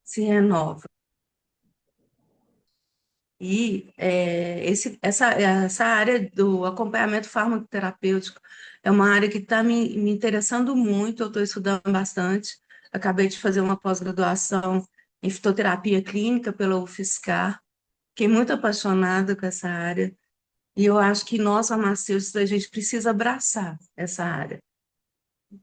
se renova. E essa área do acompanhamento farmacoterapêutico é uma área que está me interessando muito, eu estou estudando bastante. Acabei de fazer uma pós-graduação em fitoterapia clínica pela UFSCar, fiquei muito apaixonada com essa área, e eu acho que nós, farmacêuticos, a gente precisa abraçar essa área,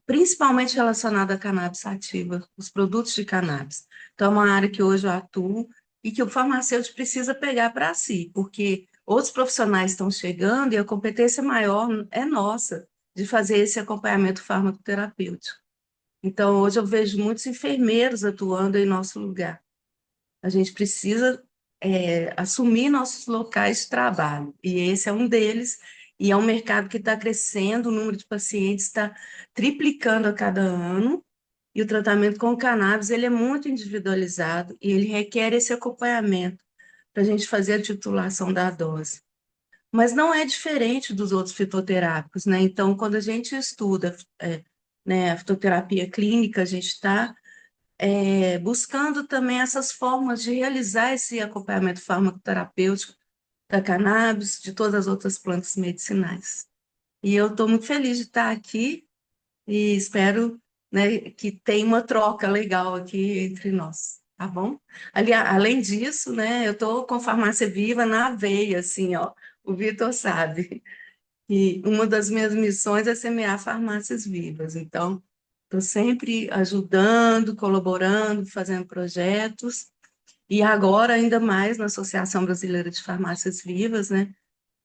principalmente relacionada à cannabis sativa, os produtos de cannabis. Então, é uma área que hoje eu atuo e que o farmacêutico precisa pegar para si, porque outros profissionais estão chegando e a competência maior é nossa de fazer esse acompanhamento farmacoterapêutico. Então, hoje eu vejo muitos enfermeiros atuando em nosso lugar. A gente precisa assumir nossos locais de trabalho, e esse é um deles, e é um mercado que está crescendo, o número de pacientes está triplicando a cada ano, e o tratamento com cannabis ele é muito individualizado, e ele requer esse acompanhamento para a gente fazer a titulação da dose. Mas não é diferente dos outros fitoterápicos, né? Então, quando a gente estuda, né, a fitoterapia clínica, a gente está buscando também essas formas de realizar esse acompanhamento farmacoterapêutico da cannabis, de todas as outras plantas medicinais. E eu estou muito feliz de estar aqui e espero, né, que tenha uma troca legal aqui entre nós, tá bom? Ali, além disso, né, eu estou com farmácia viva na veia, assim, ó, o Vitor sabe. E uma das minhas missões é semear farmácias vivas. Então, estou sempre ajudando, colaborando, fazendo projetos. E agora, ainda mais na Associação Brasileira de Farmácias Vivas, né?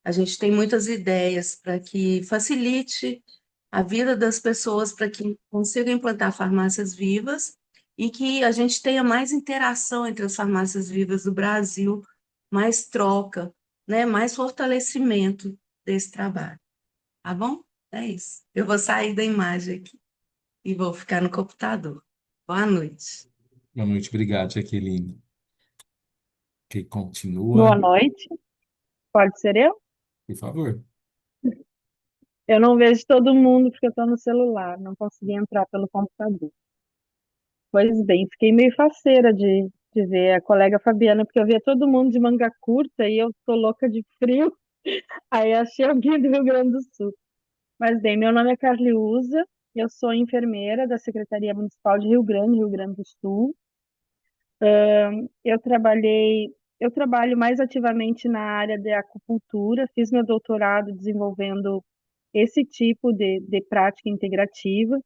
A gente tem muitas ideias para que facilite a vida das pessoas, para que consigam implantar farmácias vivas e que a gente tenha mais interação entre as farmácias vivas do Brasil, mais troca, né? Mais fortalecimento desse trabalho. Tá bom? É isso. Eu vou sair da imagem aqui e vou ficar no computador. Boa noite. Boa noite, obrigado, Jaqueline. Que continua, Boa noite, pode ser eu? por favor. Eu não vejo todo mundo porque eu estou no celular, não consegui entrar pelo computador. Pois bem, fiquei meio faceira de ver a colega Fabiana, porque eu via todo mundo de manga curta e eu tô louca de frio, aí achei alguém do Rio Grande do Sul. Mas bem, meu nome é Carliuza, eu sou enfermeira da Secretaria Municipal de Rio Grande, Rio Grande do Sul. Eu trabalhei, eu trabalho mais ativamente na área de acupuntura, fiz meu doutorado desenvolvendo esse tipo de prática integrativa,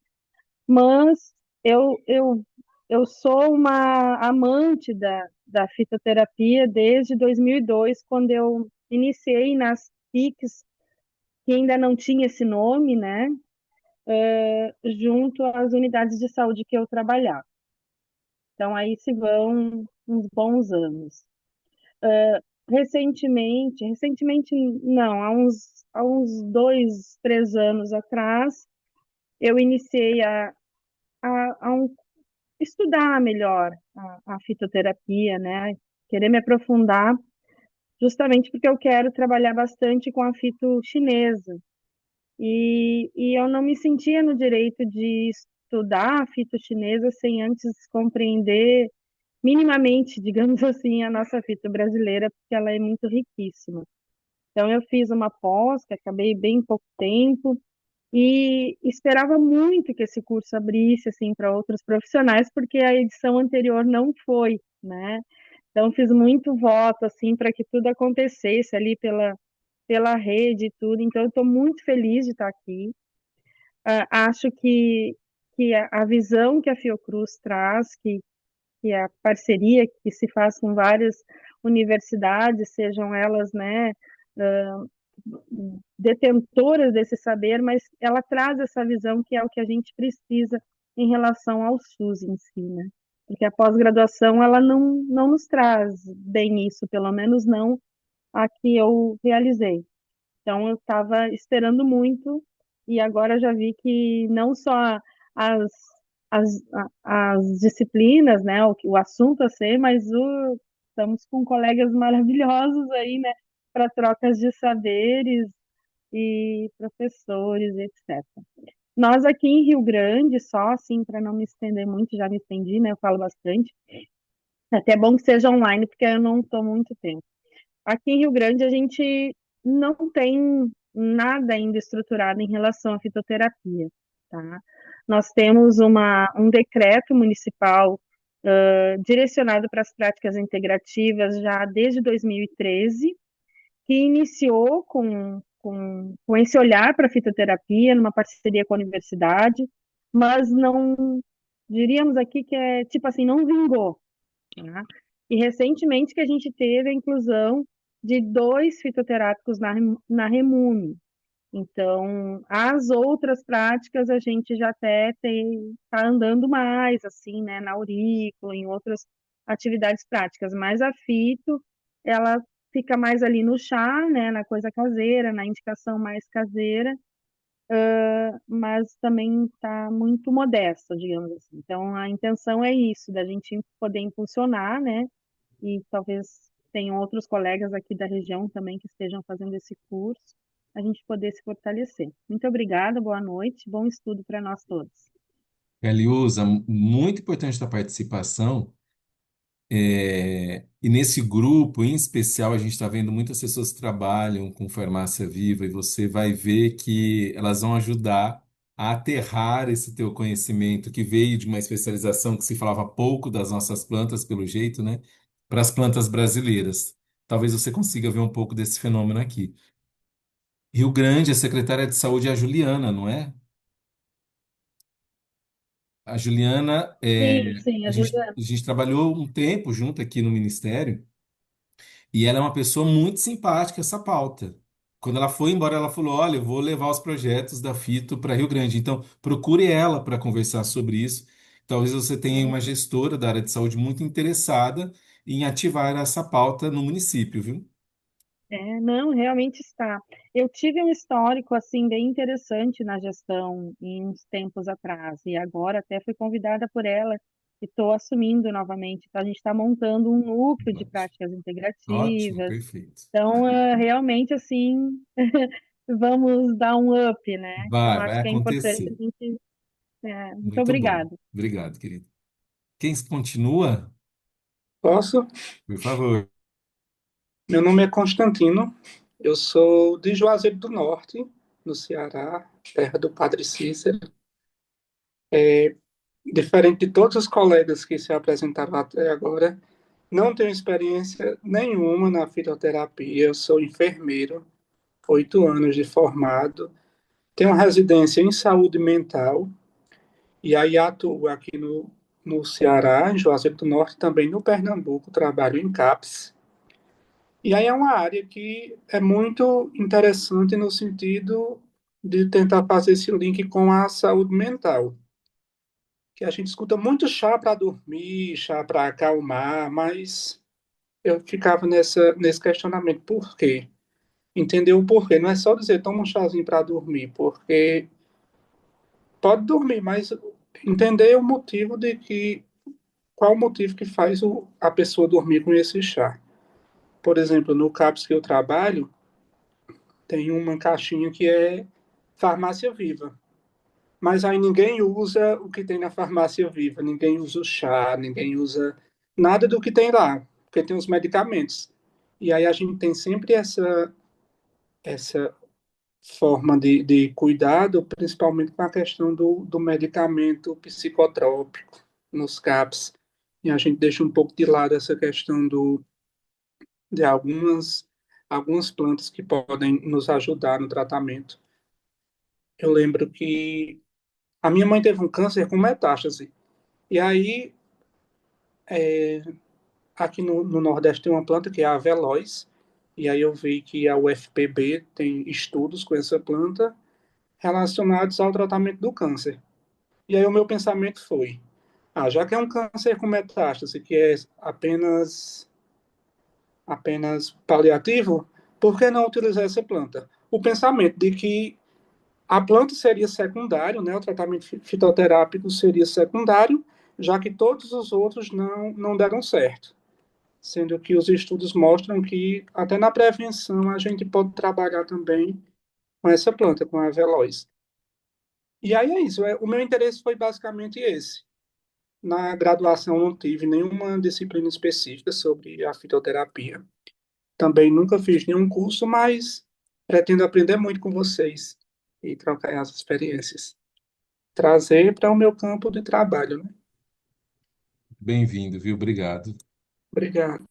mas eu, eu, eu sou uma amante da fitoterapia desde 2002, quando eu iniciei nas PICs, que ainda não tinha esse nome, né, junto às unidades de saúde que eu trabalhava. Então, aí se vão uns bons anos. Recentemente não, há uns 2, 3 anos atrás, eu iniciei a estudar melhor a fitoterapia, né? Querer me aprofundar, justamente porque eu quero trabalhar bastante com a fito chinesa. E eu não me sentia no direito de estudar a fito chinesa sem antes compreender minimamente, digamos assim, a nossa fito brasileira, porque ela é muito riquíssima. Então, eu fiz uma pós, que acabei bem pouco tempo, e esperava muito que esse curso abrisse assim para outros profissionais, porque a edição anterior não foi, né? Então fiz muito voto assim para que tudo acontecesse ali pela rede e tudo. Então eu estou muito feliz de estar aqui. Acho que a visão que a Fiocruz traz, que a parceria que se faz com várias universidades, sejam elas, né, detentoras desse saber, mas ela traz essa visão que é o que a gente precisa em relação ao SUS em si, né? Porque a pós-graduação, ela não nos traz bem isso, pelo menos não a que eu realizei. Então, eu estava esperando muito e agora já vi que não só as, as disciplinas, né, o assunto a ser, mas estamos com colegas maravilhosos aí, né, para trocas de saberes e professores, etc. Nós aqui em Rio Grande, só assim, para não me estender muito, já me estendi, né? Eu falo bastante. É até bom que seja online, porque eu não estou muito tempo. Aqui em Rio Grande, a gente não tem nada ainda estruturado em relação à fitoterapia, tá? Nós temos um decreto municipal direcionado para as práticas integrativas já desde 2013, que iniciou com esse olhar para a fitoterapia, numa parceria com a universidade, mas não, diríamos aqui que é tipo assim, não vingou, né? E recentemente que a gente teve a inclusão de dois fitoterápicos na Remune. Então, as outras práticas a gente já até está andando mais, assim, né, na aurícula, em outras atividades práticas, mas a fito, ela fica mais ali no chá, né, na coisa caseira, na indicação mais caseira, mas também está muito modesta, digamos assim. Então, a intenção é isso, da gente poder impulsionar, né, e talvez tenham outros colegas aqui da região também que estejam fazendo esse curso, a gente poder se fortalecer. Muito obrigada, boa noite, bom estudo para nós todos. Eliusa, muito importante a participação. E nesse grupo, em especial, a gente está vendo muitas pessoas que trabalham com farmácia viva e você vai ver que elas vão ajudar a aterrar esse teu conhecimento que veio de uma especialização que se falava pouco das nossas plantas, pelo jeito, né, para as plantas brasileiras. Talvez você consiga ver um pouco desse fenômeno aqui. Rio Grande, a secretária de saúde é a Juliana, não é? A Juliana, Sim, sim, a a gente, Juliana. a gente trabalhou um tempo junto aqui no Ministério. E ela é uma pessoa muito simpática, essa pauta. Quando ela foi embora, ela falou: Olha, eu vou levar os projetos da Fito para Rio Grande. Então, procure ela para conversar sobre isso. Talvez você tenha uma gestora da área de saúde muito interessada em ativar essa pauta no município, viu? Não, realmente está. Eu tive um histórico assim bem interessante na gestão em uns tempos atrás e agora até fui convidada por ela e estou assumindo novamente. Então, a gente está montando um núcleo de Ótimo, práticas ótimo, integrativas. perfeito. Então, realmente assim, vamos dar um up, né? Então, Vai acho que é importante a acontecer. gente. Muito Muito bom. obrigada. Obrigado, querido. Quem continua, Posso? por favor. Meu nome é Constantino, eu sou de Juazeiro do Norte, no Ceará, terra do Padre Cícero. Diferente de todos os colegas que se apresentaram até agora, não tenho experiência nenhuma na fitoterapia. Eu sou enfermeiro, 8 anos de formado, tenho residência em saúde mental e aí atuo aqui no Ceará, em Juazeiro do Norte, também no Pernambuco, trabalho em CAPS. E aí é uma área que é muito interessante no sentido de tentar fazer esse link com a saúde mental. Que a gente escuta muito chá para dormir, chá para acalmar, mas eu ficava nesse questionamento, por quê? Entender o porquê. Não é só dizer, toma um chazinho para dormir, porque pode dormir, mas entender o motivo de que, qual o motivo que faz a pessoa dormir com esse chá. Por exemplo, no CAPS que eu trabalho, tem uma caixinha que é farmácia viva. Mas aí ninguém usa o que tem na farmácia viva, ninguém usa o chá, ninguém usa nada do que tem lá, porque tem os medicamentos. E aí a gente tem sempre essa forma de cuidado, principalmente com a questão do medicamento psicotrópico nos CAPs. E a gente deixa um pouco de lado essa questão de algumas plantas que podem nos ajudar no tratamento. Eu lembro que a minha mãe teve um câncer com metástase. E aí, aqui no Nordeste tem uma planta que é a veloz. E aí eu vi que a UFPB tem estudos com essa planta relacionados ao tratamento do câncer. E aí o meu pensamento foi, já que é um câncer com metástase, que é apenas paliativo, por que não utilizar essa planta? O pensamento de que a planta seria secundário, né? O tratamento fitoterápico seria secundário, já que todos os outros não deram certo. Sendo que os estudos mostram que até na prevenção a gente pode trabalhar também com essa planta, com a veloz. E aí é isso, o meu interesse foi basicamente esse. Na graduação não tive nenhuma disciplina específica sobre a fitoterapia. Também nunca fiz nenhum curso, mas pretendo aprender muito com vocês e trocar as experiências. Trazer para o meu campo de trabalho, né? Bem-vindo, viu? Obrigado. Obrigado.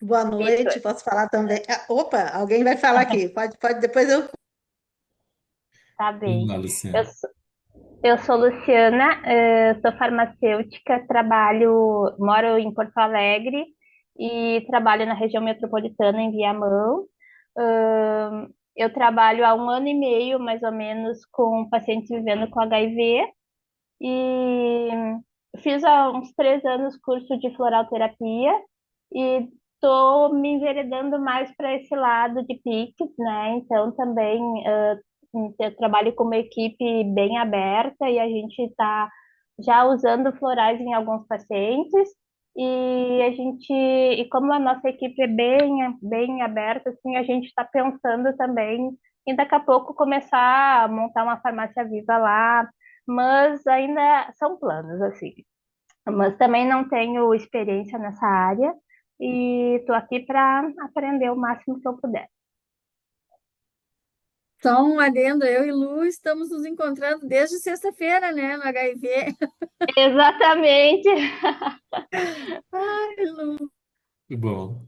Boa Vitor. noite, posso falar também? Ah, opa, alguém vai falar aqui. Pode, depois eu. Tá Vamos bem. lá, Eu, Luciana. sou- eu sou Luciana, sou farmacêutica, moro em Porto Alegre e trabalho na região metropolitana em Viamão. Eu trabalho há um ano e meio, mais ou menos, com pacientes vivendo com HIV e fiz há uns 3 anos curso de floralterapia e estou me enveredando mais para esse lado de PICs, né? Então também eu trabalho com uma equipe bem aberta e a gente está já usando florais em alguns pacientes e como a nossa equipe é bem aberta, assim, a gente está pensando também em daqui a pouco começar a montar uma farmácia viva lá, mas ainda são planos, assim. Mas também não tenho experiência nessa área e estou aqui para aprender o máximo que eu puder. Só um adendo, eu e Lu estamos nos encontrando desde sexta-feira, né, no HIV. Exatamente. Ai, Lu. Que bom.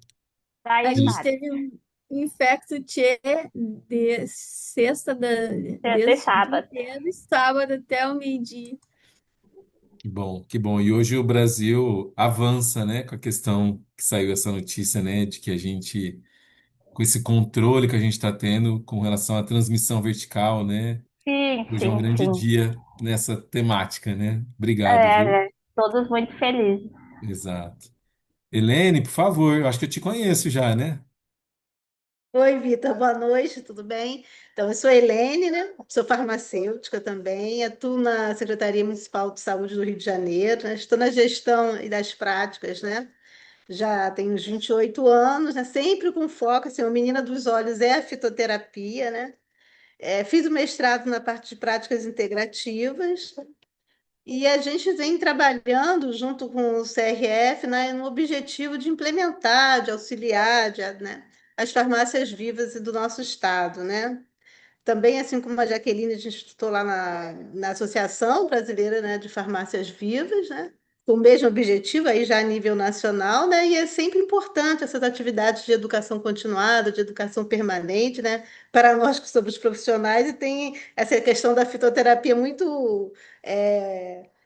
Tá A aí, gente E- Mari. teve um infecto tchê de sexta, Sexta e desde o dia sábado. inteiro, e sábado até o meio-dia. Que bom, que bom. E hoje o Brasil avança, né, com a questão que saiu essa notícia, né, de que a gente, com esse controle que a gente está tendo com relação à transmissão vertical, né, Sim, hoje é um sim, grande sim. dia nessa temática, né? Obrigado, viu? É, todos muito felizes. Exato. Helene, por favor, eu acho que eu te conheço já, né? Oi, Vitor, boa noite, tudo bem? Então, eu sou Helene, né? Sou farmacêutica também, atuo na Secretaria Municipal de Saúde do Rio de Janeiro, né? Estou na gestão e das práticas, né? Já tenho uns 28 anos, né? Sempre com foco, assim, a menina dos olhos é a fitoterapia, né? Fiz o mestrado na parte de práticas integrativas. E a gente vem trabalhando junto com o CRF, né, no objetivo de implementar, de auxiliar, né, as farmácias vivas do nosso estado, né? Também, assim como a Jaqueline, a gente estou lá na Associação Brasileira, né, de Farmácias Vivas, né? Com o mesmo objetivo, aí já a nível nacional, né? E é sempre importante essas atividades de educação continuada, de educação permanente, né? Para nós que somos profissionais, e tem essa questão da fitoterapia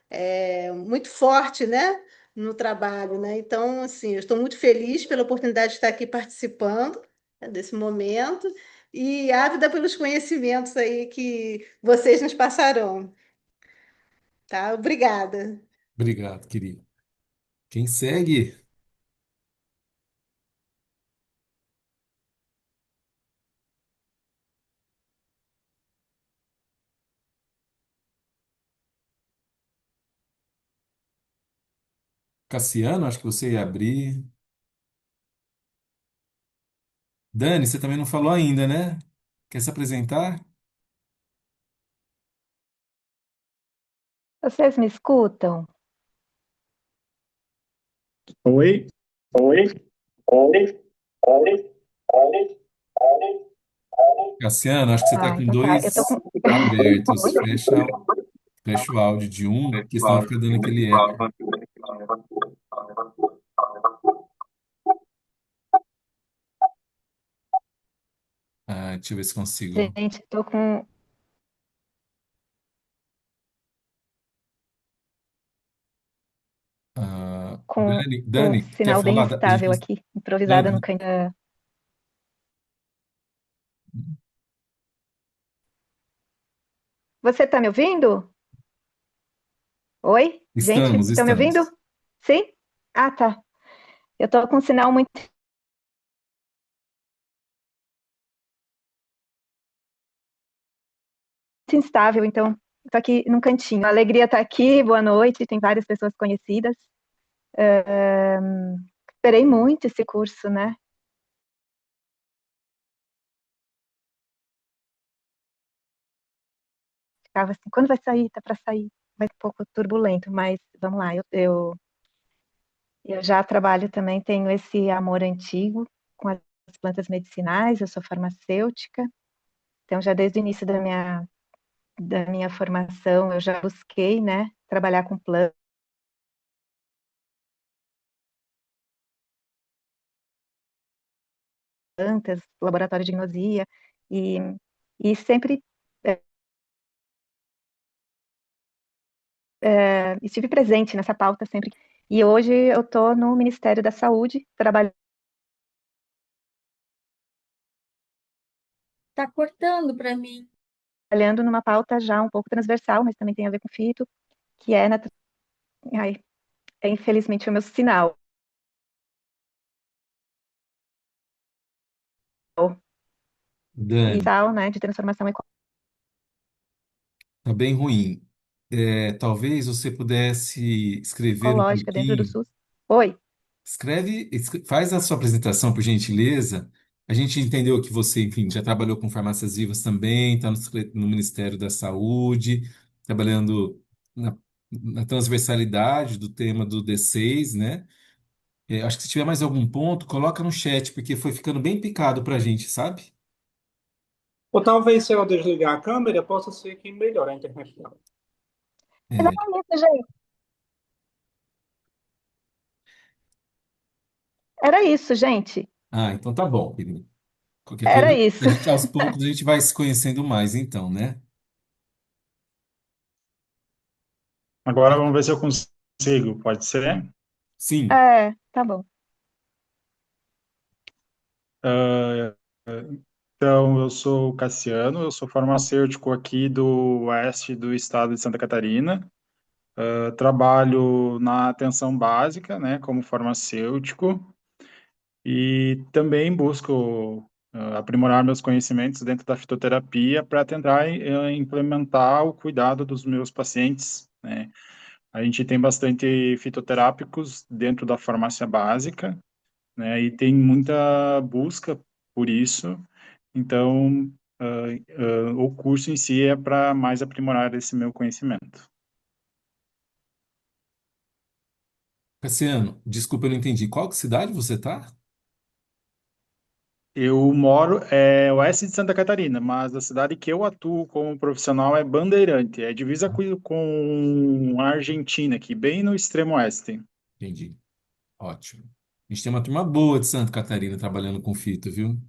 é, muito forte, né? No trabalho, né? Então, assim, eu estou muito feliz pela oportunidade de estar aqui participando, né, desse momento e ávida pelos conhecimentos aí que vocês nos passarão, tá? Obrigada. Obrigado, querido. Quem segue? Cassiano, acho que você ia abrir. Dani, você também não falou ainda, né? Quer se apresentar? Vocês me escutam? Oi? Oi, oi, oi, oi. Cassiano, acho que você está Ah, com então tá. Eu tô dois com. abertos. Fecha o áudio de um, porque senão fica dando aquele eco. Ah, deixa eu ver se consigo. Gente, tô com, com Dani, um Dani, quer sinal bem falar? instável aqui, improvisada no Dani, canto. Você tá me ouvindo? Oi? Gente, estamos, estão me ouvindo? estamos. Sim? Ah, tá. Eu tô com um sinal muito instável, então, tô aqui num cantinho. A alegria tá aqui, boa noite, tem várias pessoas conhecidas. Esperei muito esse curso, né? ficava assim, quando vai sair? Tá para sair. Vai um pouco turbulento, mas vamos lá. Eu já trabalho também, tenho esse amor antigo com as plantas medicinais, eu sou farmacêutica, então já desde o início da minha formação eu já busquei, né, trabalhar com plantas, laboratório de gnosia, e, e sempre estive presente nessa pauta sempre. E hoje eu estou no Ministério da Saúde, Tá cortando para mim. trabalhando numa pauta já um pouco transversal, mas também tem a ver com fito, que é, ai, é infelizmente o meu sinal. E Dani, tal, né, de transformação tá bem ruim. Talvez você pudesse escrever um ecológica dentro do pouquinho. SUS. Oi, Faz a sua apresentação, por gentileza. A gente entendeu que você, enfim, já trabalhou com farmácias vivas também, está no Ministério da Saúde, trabalhando na transversalidade do tema do D6, né? Acho que se tiver mais algum ponto, coloca no chat, porque foi ficando bem picado para a gente, sabe? Ou talvez se eu desligar a câmera, possa ser que melhore a internet dela. É. isso, gente. Era isso, gente. Ah, então tá bom, querido. Qualquer Era coisa, a isso. gente, aos poucos a gente vai se conhecendo mais, então, né? Agora vamos ver se eu consigo, pode ser? Sim. Tá bom. Ah, então, eu sou o Cassiano, eu sou farmacêutico aqui do oeste do estado de Santa Catarina. Trabalho na atenção básica, né, como farmacêutico e também busco aprimorar meus conhecimentos dentro da fitoterapia para tentar implementar o cuidado dos meus pacientes, né. A gente tem bastante fitoterápicos dentro da farmácia básica, né? E tem muita busca por isso. Então, o curso em si é para mais aprimorar esse meu conhecimento. Cassiano, desculpa, eu não entendi. Qual que cidade você tá? Eu moro oeste de Santa Catarina, mas a cidade que eu atuo como profissional é Bandeirante, é divisa com a Argentina, aqui bem no extremo oeste. Entendi. Ótimo. A gente tem uma turma boa de Santa Catarina trabalhando com fito, viu?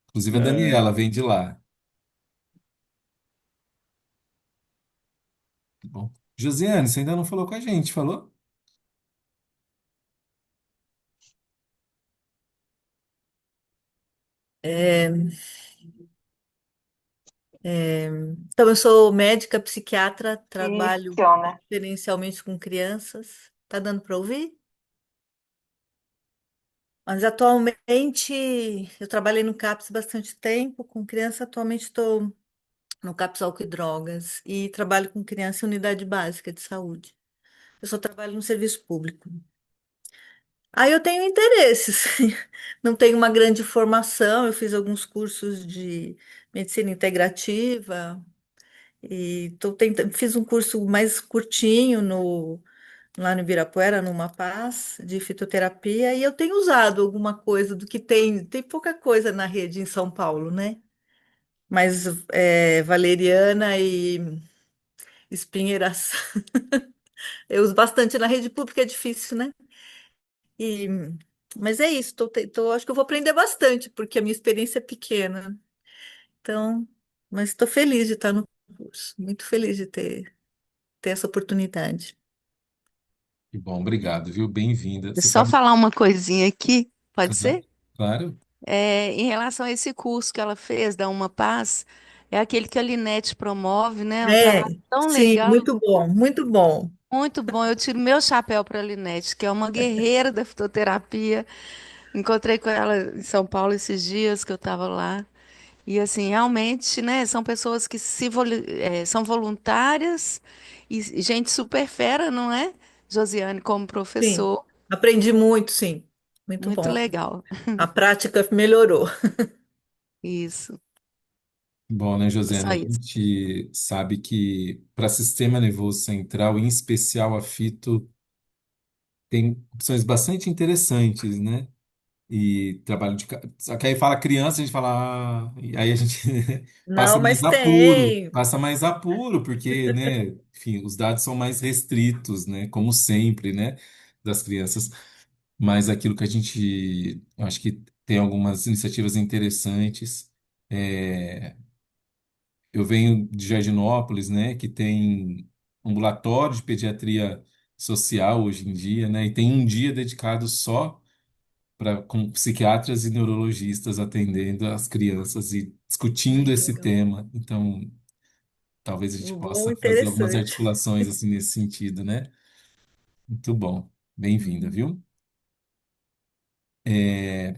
Inclusive a É, Daniela vem de lá. Tá bom. Josiane, você ainda não falou com a gente, falou? É, então, eu sou médica psiquiatra, trabalho Isso, né? experiencialmente com crianças. Tá dando para ouvir? Mas atualmente eu trabalhei no CAPS bastante tempo com criança. Atualmente estou no CAPS Álcool e Drogas e trabalho com criança em unidade básica de saúde. Eu só trabalho no serviço público. Aí eu tenho interesses. Não tenho uma grande formação. Eu fiz alguns cursos de medicina integrativa. E fiz um curso mais curtinho lá no Ibirapuera, numa paz de fitoterapia, e eu tenho usado alguma coisa do que tem pouca coisa na rede em São Paulo, né? Mas valeriana e espinheiração eu uso bastante na rede pública, é difícil, né? E, mas é isso, acho que eu vou aprender bastante, porque a minha experiência é pequena. Então, mas estou feliz de estar no curso, muito feliz de ter essa oportunidade. Que bom, obrigado, viu? Bem-vinda. Você Só sabe, falar uma coisinha aqui, pode claro, ser? claro. Em relação a esse curso que ela fez, da Uma Paz, é aquele que a Linete promove, né? Um É, trabalho tão sim, legal, muito bom, muito bom. muito bom. Eu tiro meu chapéu para a Linete, que é uma guerreira da fitoterapia. Encontrei com ela em São Paulo esses dias que eu estava lá. E assim, realmente, né, são pessoas que são voluntárias e gente super fera, não é? Josiane, como Sim, professor, aprendi muito, sim, muito muito bom. legal. A prática melhorou. Isso. Bom, né, É Josiane? só A isso. gente sabe que para sistema nervoso central, em especial a fito, tem opções bastante interessantes, né? E trabalho de. Só que aí fala criança, a gente fala. E aí a gente Não, mas tem. passa mais apuro, porque, né, enfim, os dados são mais restritos, né, como sempre, né, das crianças. Mas aquilo que a gente. Eu acho que tem algumas iniciativas interessantes. É, eu venho de Jardinópolis, né, que tem ambulatório de pediatria social hoje em dia, né, e tem um dia dedicado só com psiquiatras e neurologistas atendendo as crianças e discutindo Que esse legal. tema. Então, talvez a gente Bom, possa fazer algumas interessante. articulações assim nesse sentido, né? Muito bom. Bem-vinda, viu?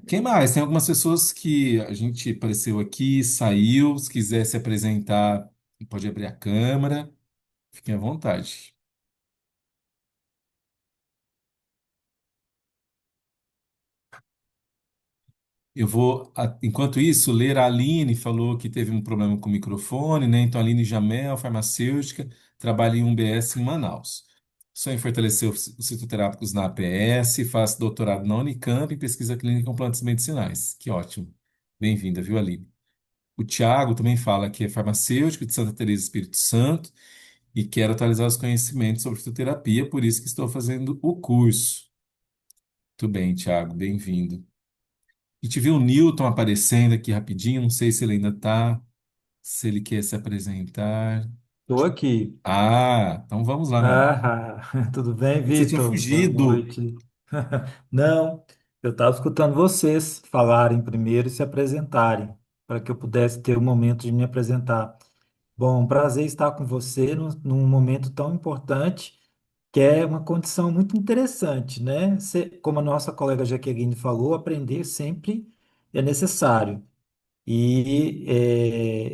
Quem mais? Tem algumas pessoas que a gente apareceu aqui, saiu. Se quiser se apresentar, pode abrir a câmera. Fiquem à vontade. Eu vou, enquanto isso, ler a Aline falou que teve um problema com o microfone, né? Então, Aline Jamel, farmacêutica, trabalha em um BS em Manaus. Sonha em fortalecer os fitoterápicos na APS, faz doutorado na Unicamp em pesquisa clínica com plantas medicinais. Que ótimo. Bem-vinda, viu, Aline? O Tiago também fala que é farmacêutico de Santa Teresa do Espírito Santo e quer atualizar os conhecimentos sobre fitoterapia, por isso que estou fazendo o curso. Muito bem, Tiago, bem-vindo. A gente viu o Newton aparecendo aqui rapidinho, não sei se ele ainda está, se ele quer se apresentar. Estou aqui. Então vamos lá, meu. Ah, tudo bem, Você tinha Vitor? Boa fugido. noite. Não, eu estava escutando vocês falarem primeiro e se apresentarem, para que eu pudesse ter o momento de me apresentar. Bom, prazer estar com você num momento tão importante, que é uma condição muito interessante, né? Como a nossa colega Jaqueline falou, aprender sempre é necessário. E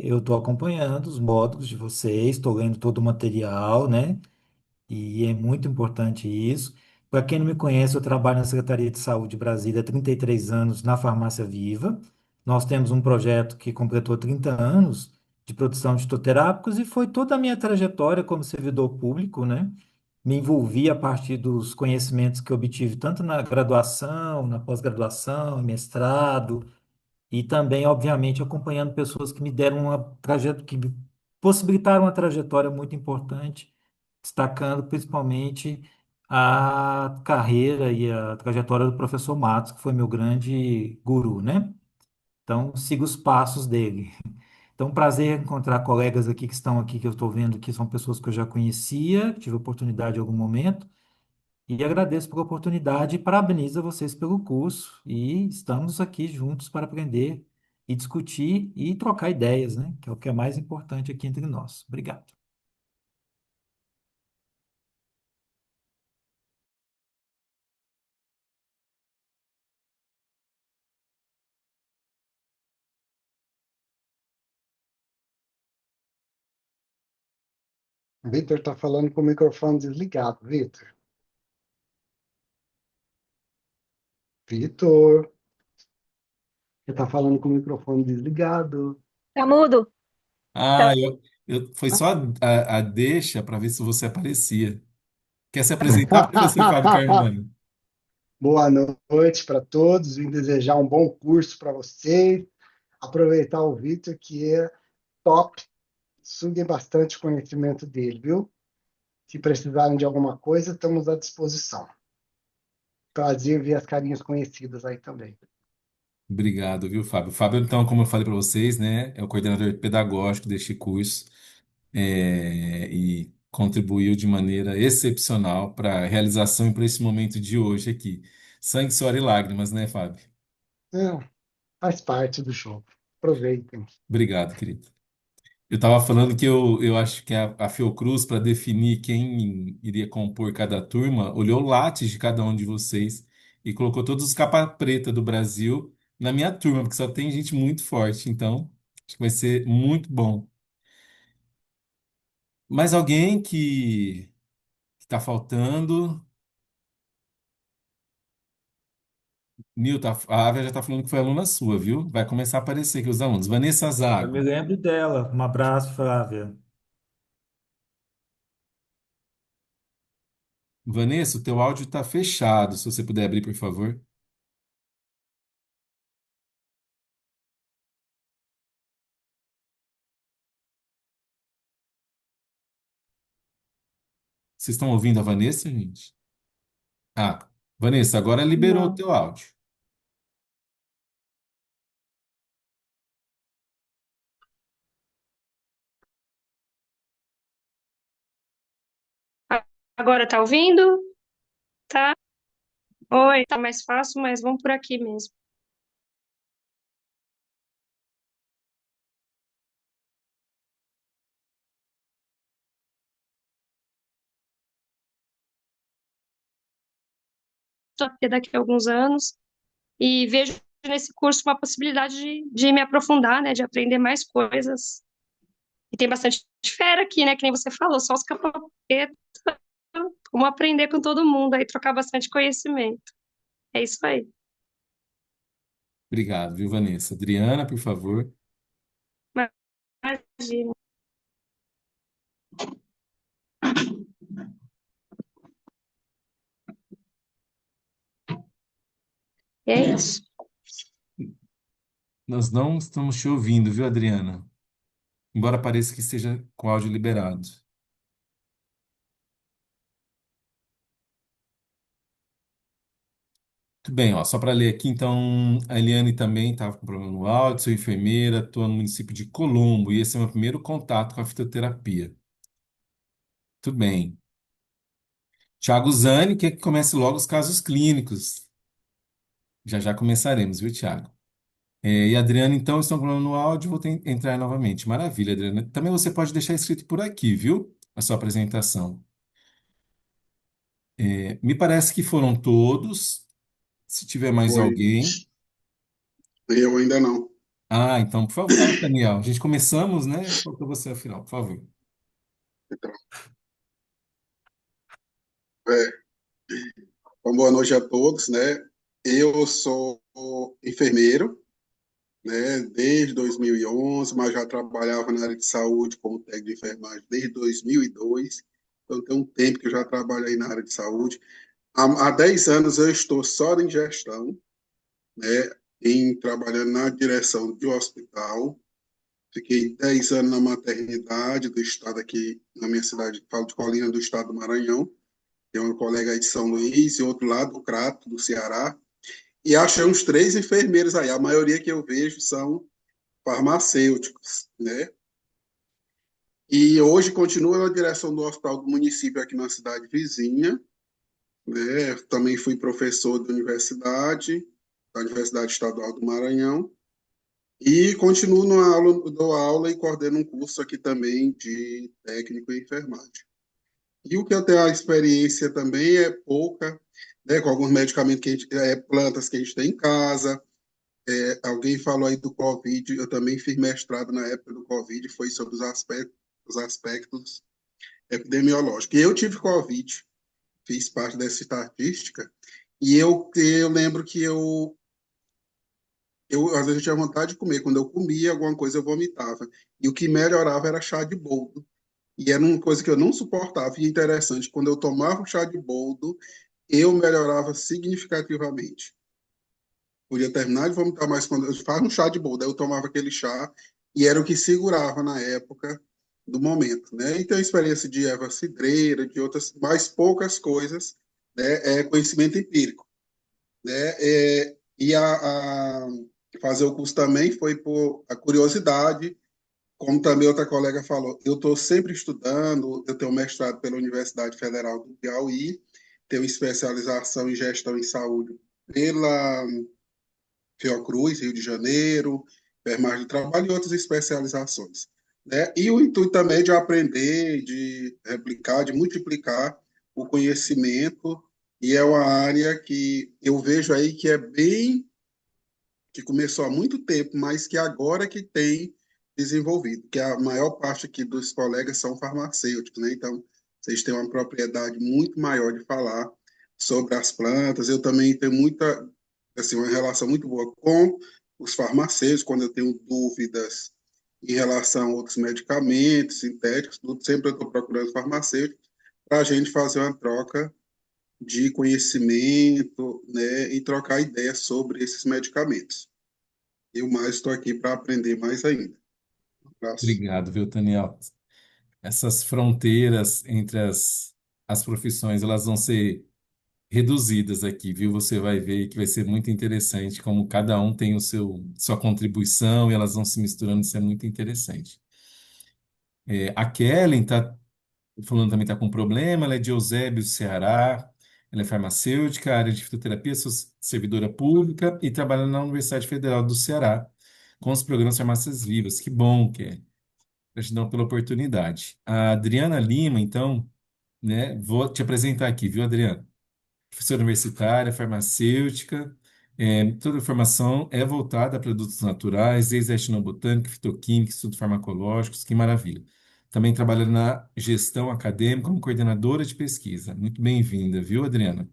eu estou acompanhando os módulos de vocês, estou lendo todo o material, né? E é muito importante isso. Para quem não me conhece, eu trabalho na Secretaria de Saúde de Brasília há 33 anos na Farmácia Viva. Nós temos um projeto que completou 30 anos de produção de fitoterápicos e foi toda a minha trajetória como servidor público, né? Me envolvi a partir dos conhecimentos que eu obtive tanto na graduação, na pós-graduação, em mestrado, e também, obviamente, acompanhando pessoas que me deram uma trajetória, que me possibilitaram uma trajetória muito importante, destacando principalmente a carreira e a trajetória do professor Matos, que foi meu grande guru, né? Então, siga os passos dele. Então, prazer encontrar colegas aqui que estão aqui, que eu estou vendo que são pessoas que eu já conhecia, tive oportunidade em algum momento, e agradeço pela oportunidade e parabenizo a vocês pelo curso. E estamos aqui juntos para aprender e discutir e trocar ideias, né? Que é o que é mais importante aqui entre nós. Obrigado. Vitor está falando com o microfone desligado, Vitor. Vitor, você está falando com o microfone desligado. Tá mudo? Ah, Tá... foi só a deixa para ver se você aparecia. Quer se apresentar, professor Fábio Carmona? Boa noite para todos. Vim desejar um bom curso para vocês. Aproveitar o Vitor, que é top. Suguem bastante conhecimento dele, viu? Se precisarem de alguma coisa, estamos à disposição. Prazer ver as carinhas conhecidas aí também. Obrigado, viu, Fábio? Fábio, então, como eu falei para vocês, né, é o coordenador pedagógico deste curso, e contribuiu de maneira excepcional para a realização e para esse momento de hoje aqui. Sangue, suor e lágrimas, né, Fábio? É, faz parte do jogo. Aproveitem. Obrigado, querido. Eu estava falando que eu acho que a Fiocruz, para definir quem iria compor cada turma, olhou o látis de cada um de vocês e colocou todos os capa preta do Brasil na minha turma, porque só tem gente muito forte. Então, acho que vai ser muito bom. Mais alguém que está faltando? Nilton, a Ávia já está falando que foi aluna sua, viu? Vai começar a aparecer aqui os alunos. Vanessa Eu me Zago. lembro dela. Um abraço, Flávia. Vanessa, o teu áudio está fechado. Se você puder abrir, por favor. Vocês estão ouvindo a Vanessa, gente? Ah, Vanessa, agora liberou o Não. teu áudio. Agora tá ouvindo? Tá? Oi, tá mais fácil, mas vamos por aqui mesmo. Porque daqui a alguns anos e vejo nesse curso uma possibilidade de me aprofundar, né, de aprender mais coisas. E tem bastante fera aqui, né, que nem você falou, só os capoeiras, como aprender com todo mundo, aí trocar bastante conhecimento. É isso aí. Obrigado, viu, Vanessa? Adriana, por favor. Imagina. É isso. Nós não estamos te ouvindo, viu, Adriana? Embora pareça que esteja com áudio liberado. Tudo bem, ó, só para ler aqui, então, a Eliane também estava com problema no áudio, sou enfermeira, estou no município de Colombo, e esse é o meu primeiro contato com a fitoterapia. Tudo bem. Tiago Zani, quer que comece logo os casos clínicos. Já já começaremos, viu, Tiago? E a Adriana, então, estão com problema no áudio, vou entrar novamente. Maravilha, Adriana. Também você pode deixar escrito por aqui, viu? A sua apresentação. Me parece que foram todos. Se tiver mais Foi. alguém. Eu ainda não. Ah, então, por favor. Ah, Daniel, a gente começamos, né? Falta você afinal, por favor. Então, é, então, boa noite a todos, né? Eu sou enfermeiro, né? Desde 2011, mas já trabalhava na área de saúde como técnico de enfermagem desde 2002. Então, tem um tempo que eu já trabalho aí na área de saúde. Há 10 anos eu estou só em gestão, né? Trabalhando na direção de um hospital. Fiquei 10 anos na maternidade do estado aqui, na minha cidade, falo de Colina, do estado do Maranhão. Tem um colega aí de São Luís e outro lá do Crato, do Ceará. E achei uns 3 enfermeiros aí. A maioria que eu vejo são farmacêuticos, né? E hoje continuo na direção do hospital do município aqui na cidade vizinha, né? Também fui professor da Universidade Estadual do Maranhão. E continuo na aula, dou aula e coordeno um curso aqui também de técnico em enfermagem. E o que eu tenho a experiência também é pouca, né, com alguns medicamentos que a gente, plantas que a gente tem em casa. Alguém falou aí do Covid, eu também fiz mestrado na época do Covid, foi sobre os aspectos epidemiológicos. E eu tive Covid, fiz parte dessa estatística, e eu lembro que às vezes tinha vontade de comer, quando eu comia alguma coisa eu vomitava. E o que melhorava era chá de boldo. E era uma coisa que eu não suportava. E interessante, quando eu tomava o chá de boldo, eu melhorava significativamente. Podia terminar de vomitar, mas quando eu fazia um chá de boldo, aí eu tomava aquele chá e era o que segurava na época do momento, né? Então, a experiência de erva cidreira, de outras, mais poucas coisas, né? É conhecimento empírico, né? Fazer o curso também foi por a curiosidade, como também outra colega falou, eu estou sempre estudando, eu tenho mestrado pela Universidade Federal do Piauí, tenho especialização em gestão em saúde pela Fiocruz, Rio de Janeiro, enfermagem do trabalho e outras especializações, né? E o intuito também é de aprender, de replicar, de multiplicar o conhecimento, e é uma área que eu vejo aí que começou há muito tempo, mas que agora que tem desenvolvido, que a maior parte aqui dos colegas são farmacêuticos, né? Então, vocês têm uma propriedade muito maior de falar sobre as plantas. Eu também tenho muita assim, uma relação muito boa com os farmacêuticos, quando eu tenho dúvidas em relação a outros medicamentos sintéticos, tudo, sempre eu estou procurando farmacêutico para a gente fazer uma troca de conhecimento, né, e trocar ideias sobre esses medicamentos. Eu mais estou aqui para aprender mais ainda. Um abraço. Obrigado, viu, Daniel? Essas fronteiras entre as profissões, elas vão ser reduzidas aqui, viu? Você vai ver que vai ser muito interessante como cada um tem sua contribuição e elas vão se misturando, isso é muito interessante. A Kellen está falando também está com problema, ela é de Eusébio, Ceará, ela é farmacêutica, área de fitoterapia, servidora pública e trabalha na Universidade Federal do Ceará com os programas Farmácias Vivas. Que bom que é. Gratidão pela oportunidade. A Adriana Lima, então, né, vou te apresentar aqui, viu, Adriana? Professora universitária, farmacêutica, toda a formação é voltada a produtos naturais, desde a etnobotânica, fitoquímica, estudos farmacológicos, que maravilha. Também trabalha na gestão acadêmica como coordenadora de pesquisa. Muito bem-vinda, viu, Adriana?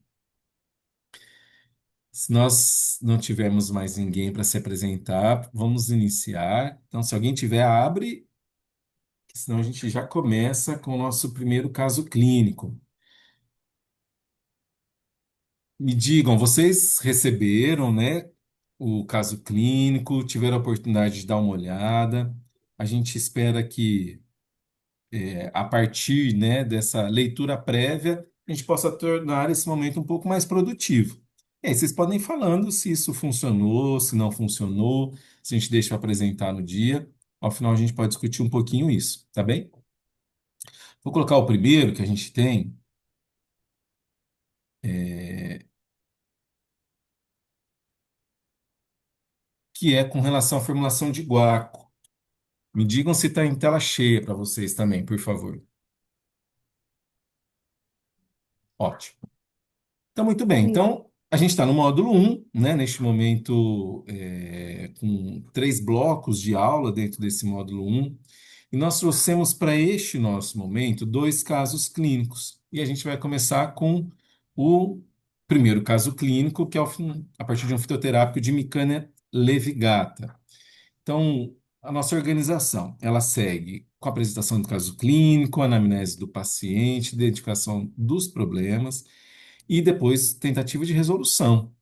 Se nós não tivermos mais ninguém para se apresentar, vamos iniciar. Então, se alguém tiver, abre, senão a gente já começa com o nosso primeiro caso clínico. Me digam, vocês receberam, né, o caso clínico, tiveram a oportunidade de dar uma olhada. A gente espera que, a partir, né, dessa leitura prévia, a gente possa tornar esse momento um pouco mais produtivo. E aí, vocês podem ir falando se isso funcionou, se não funcionou, se a gente deixa para apresentar no dia. Ao final, a gente pode discutir um pouquinho isso, tá bem? Vou colocar o primeiro que a gente tem. é, que é com relação à formulação de guaco. Me digam se está em tela cheia para vocês também, por favor. Ótimo. Então, muito bem. Sim. Então, a gente está no módulo um, né? Neste momento, com 3 blocos de aula dentro desse módulo um. E nós trouxemos para este nosso momento 2 casos clínicos. E a gente vai começar com o primeiro caso clínico, que é a partir de um fitoterápico de Micânia levigata. Então, a nossa organização, ela segue com a apresentação do caso clínico, anamnese do paciente, identificação dos problemas e depois tentativa de resolução.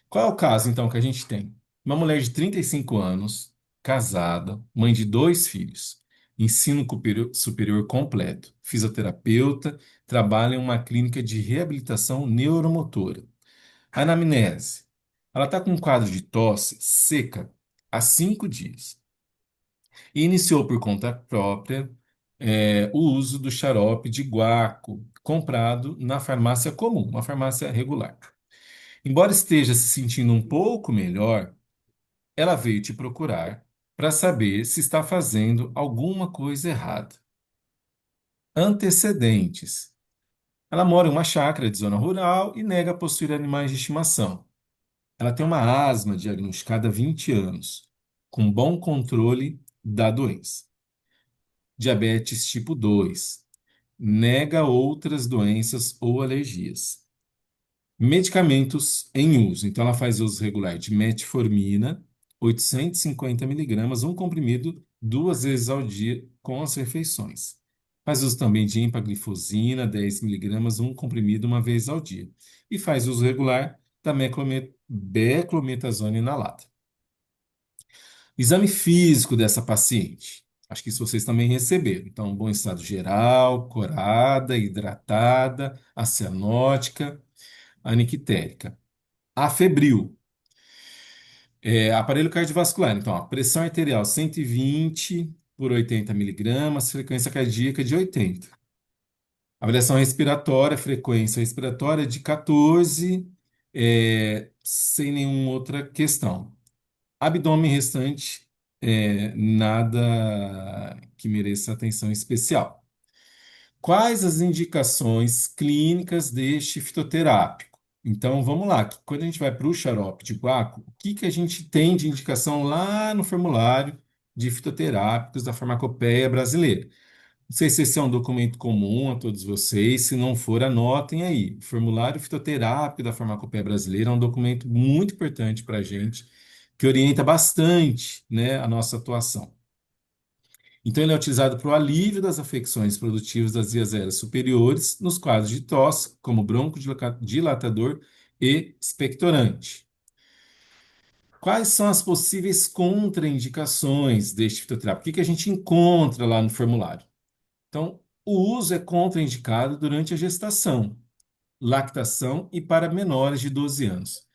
Qual é o caso, então, que a gente tem? Uma mulher de 35 anos, casada, mãe de 2 filhos, ensino superior completo, fisioterapeuta, trabalha em uma clínica de reabilitação neuromotora. Anamnese. Ela está com um quadro de tosse seca há 5 dias e iniciou por conta própria o uso do xarope de guaco comprado na farmácia comum, uma farmácia regular. Embora esteja se sentindo um pouco melhor, ela veio te procurar para saber se está fazendo alguma coisa errada. Antecedentes. Ela mora em uma chácara de zona rural e nega possuir animais de estimação. Ela tem uma asma diagnosticada há 20 anos, com bom controle da doença. Diabetes tipo 2. Nega outras doenças ou alergias. Medicamentos em uso. Então, ela faz uso regular de metformina, 850 miligramas, um comprimido 2 vezes ao dia com as refeições. Faz uso também de empaglifosina, 10 miligramas, um comprimido 1 vez ao dia. E faz uso regular da beclometasona inalada. Exame físico dessa paciente. Acho que isso vocês também receberam. Então, bom estado geral, corada, hidratada, acianótica, anictérica. Afebril. Aparelho cardiovascular. Então, ó, pressão arterial 120 por 80 miligramas, frequência cardíaca de 80. Avaliação respiratória, frequência respiratória de 14, sem nenhuma outra questão. Abdômen restante, nada que mereça atenção especial. Quais as indicações clínicas deste fitoterápico? Então, vamos lá. Quando a gente vai para o xarope de guaco, o que que a gente tem de indicação lá no formulário de fitoterápicos da farmacopeia brasileira? Não sei se esse é um documento comum a todos vocês. Se não for, anotem aí. O Formulário Fitoterápico da Farmacopeia Brasileira é um documento muito importante para a gente, que orienta bastante, né, a nossa atuação. Então, ele é utilizado para o alívio das afecções produtivas das vias aéreas superiores nos quadros de tosse, como broncodilatador e expectorante. Quais são as possíveis contraindicações deste fitoterápico? O que que a gente encontra lá no formulário? Então, o uso é contraindicado durante a gestação, lactação e para menores de 12 anos.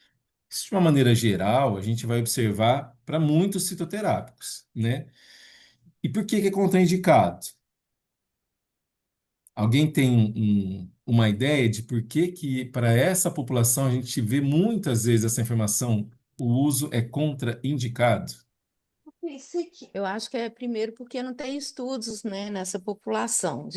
Isso, de uma maneira geral, a gente vai observar para muitos fitoterápicos, né? E por que que é contraindicado? Alguém tem uma ideia de por que que para essa população a gente vê muitas vezes essa informação, o uso é contraindicado? Eu acho que é primeiro porque não tem estudos, né, nessa população,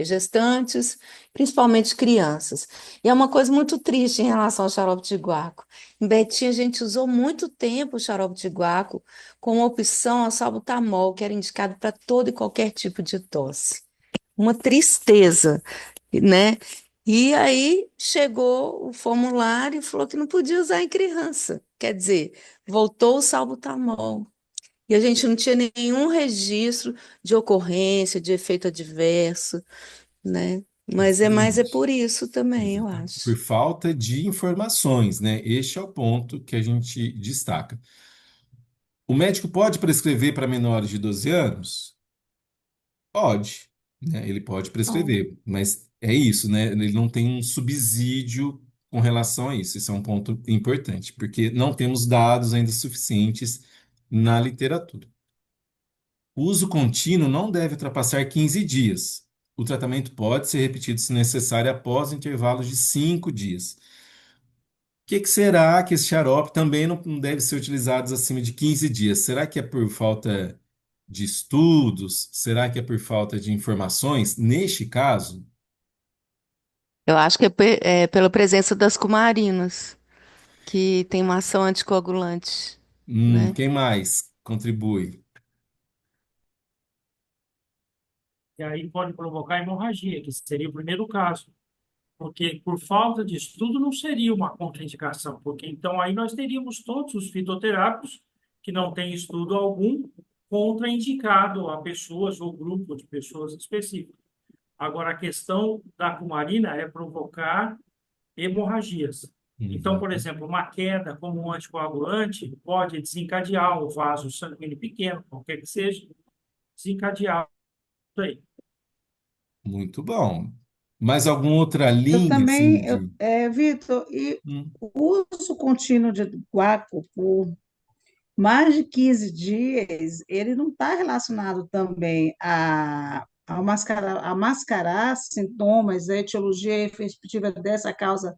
gestantes, principalmente crianças. E é uma coisa muito triste em relação ao xarope de guaco. Em Betim, a gente usou muito tempo o xarope de guaco como opção ao salbutamol, que era indicado para todo e qualquer tipo de tosse. Uma tristeza, né? E aí chegou o formulário e falou que não podia usar em criança. Quer dizer, voltou o salbutamol. E a gente não tinha nenhum registro de ocorrência, de efeito adverso, né? Mas é Exatamente. por isso também, eu Exatamente. Por acho. falta de informações, né? Este é o ponto que a gente destaca. O médico pode prescrever para menores de 12 anos? Pode, né? Ele pode Bom, prescrever, mas é isso, né? Ele não tem um subsídio com relação a isso. Isso é um ponto importante, porque não temos dados ainda suficientes na literatura. O uso contínuo não deve ultrapassar 15 dias. O tratamento pode ser repetido, se necessário, após intervalos de 5 dias. Que será que esse xarope também não deve ser utilizado acima de 15 dias? Será que é por falta de estudos? Será que é por falta de informações? Neste caso, eu acho que é pela presença das cumarinas, que tem uma ação anticoagulante, né? quem mais contribui? E aí pode provocar hemorragia, que seria o primeiro caso. Porque por falta de estudo não seria uma contraindicação, porque então aí nós teríamos todos os fitoterápicos que não têm estudo algum contraindicado a pessoas ou grupo de pessoas específicas. Agora, a questão da cumarina é provocar hemorragias. Então, por Uhum. exemplo, uma queda como um anticoagulante pode desencadear um vaso sanguíneo pequeno, qualquer que seja, desencadear isso aí. Muito bom. Mais alguma outra Eu linha, assim, também, de... Vitor, e Hum, o uso contínuo de guaco por mais de 15 dias, ele não está relacionado também a mascarar sintomas, a etiologia efetiva dessa causa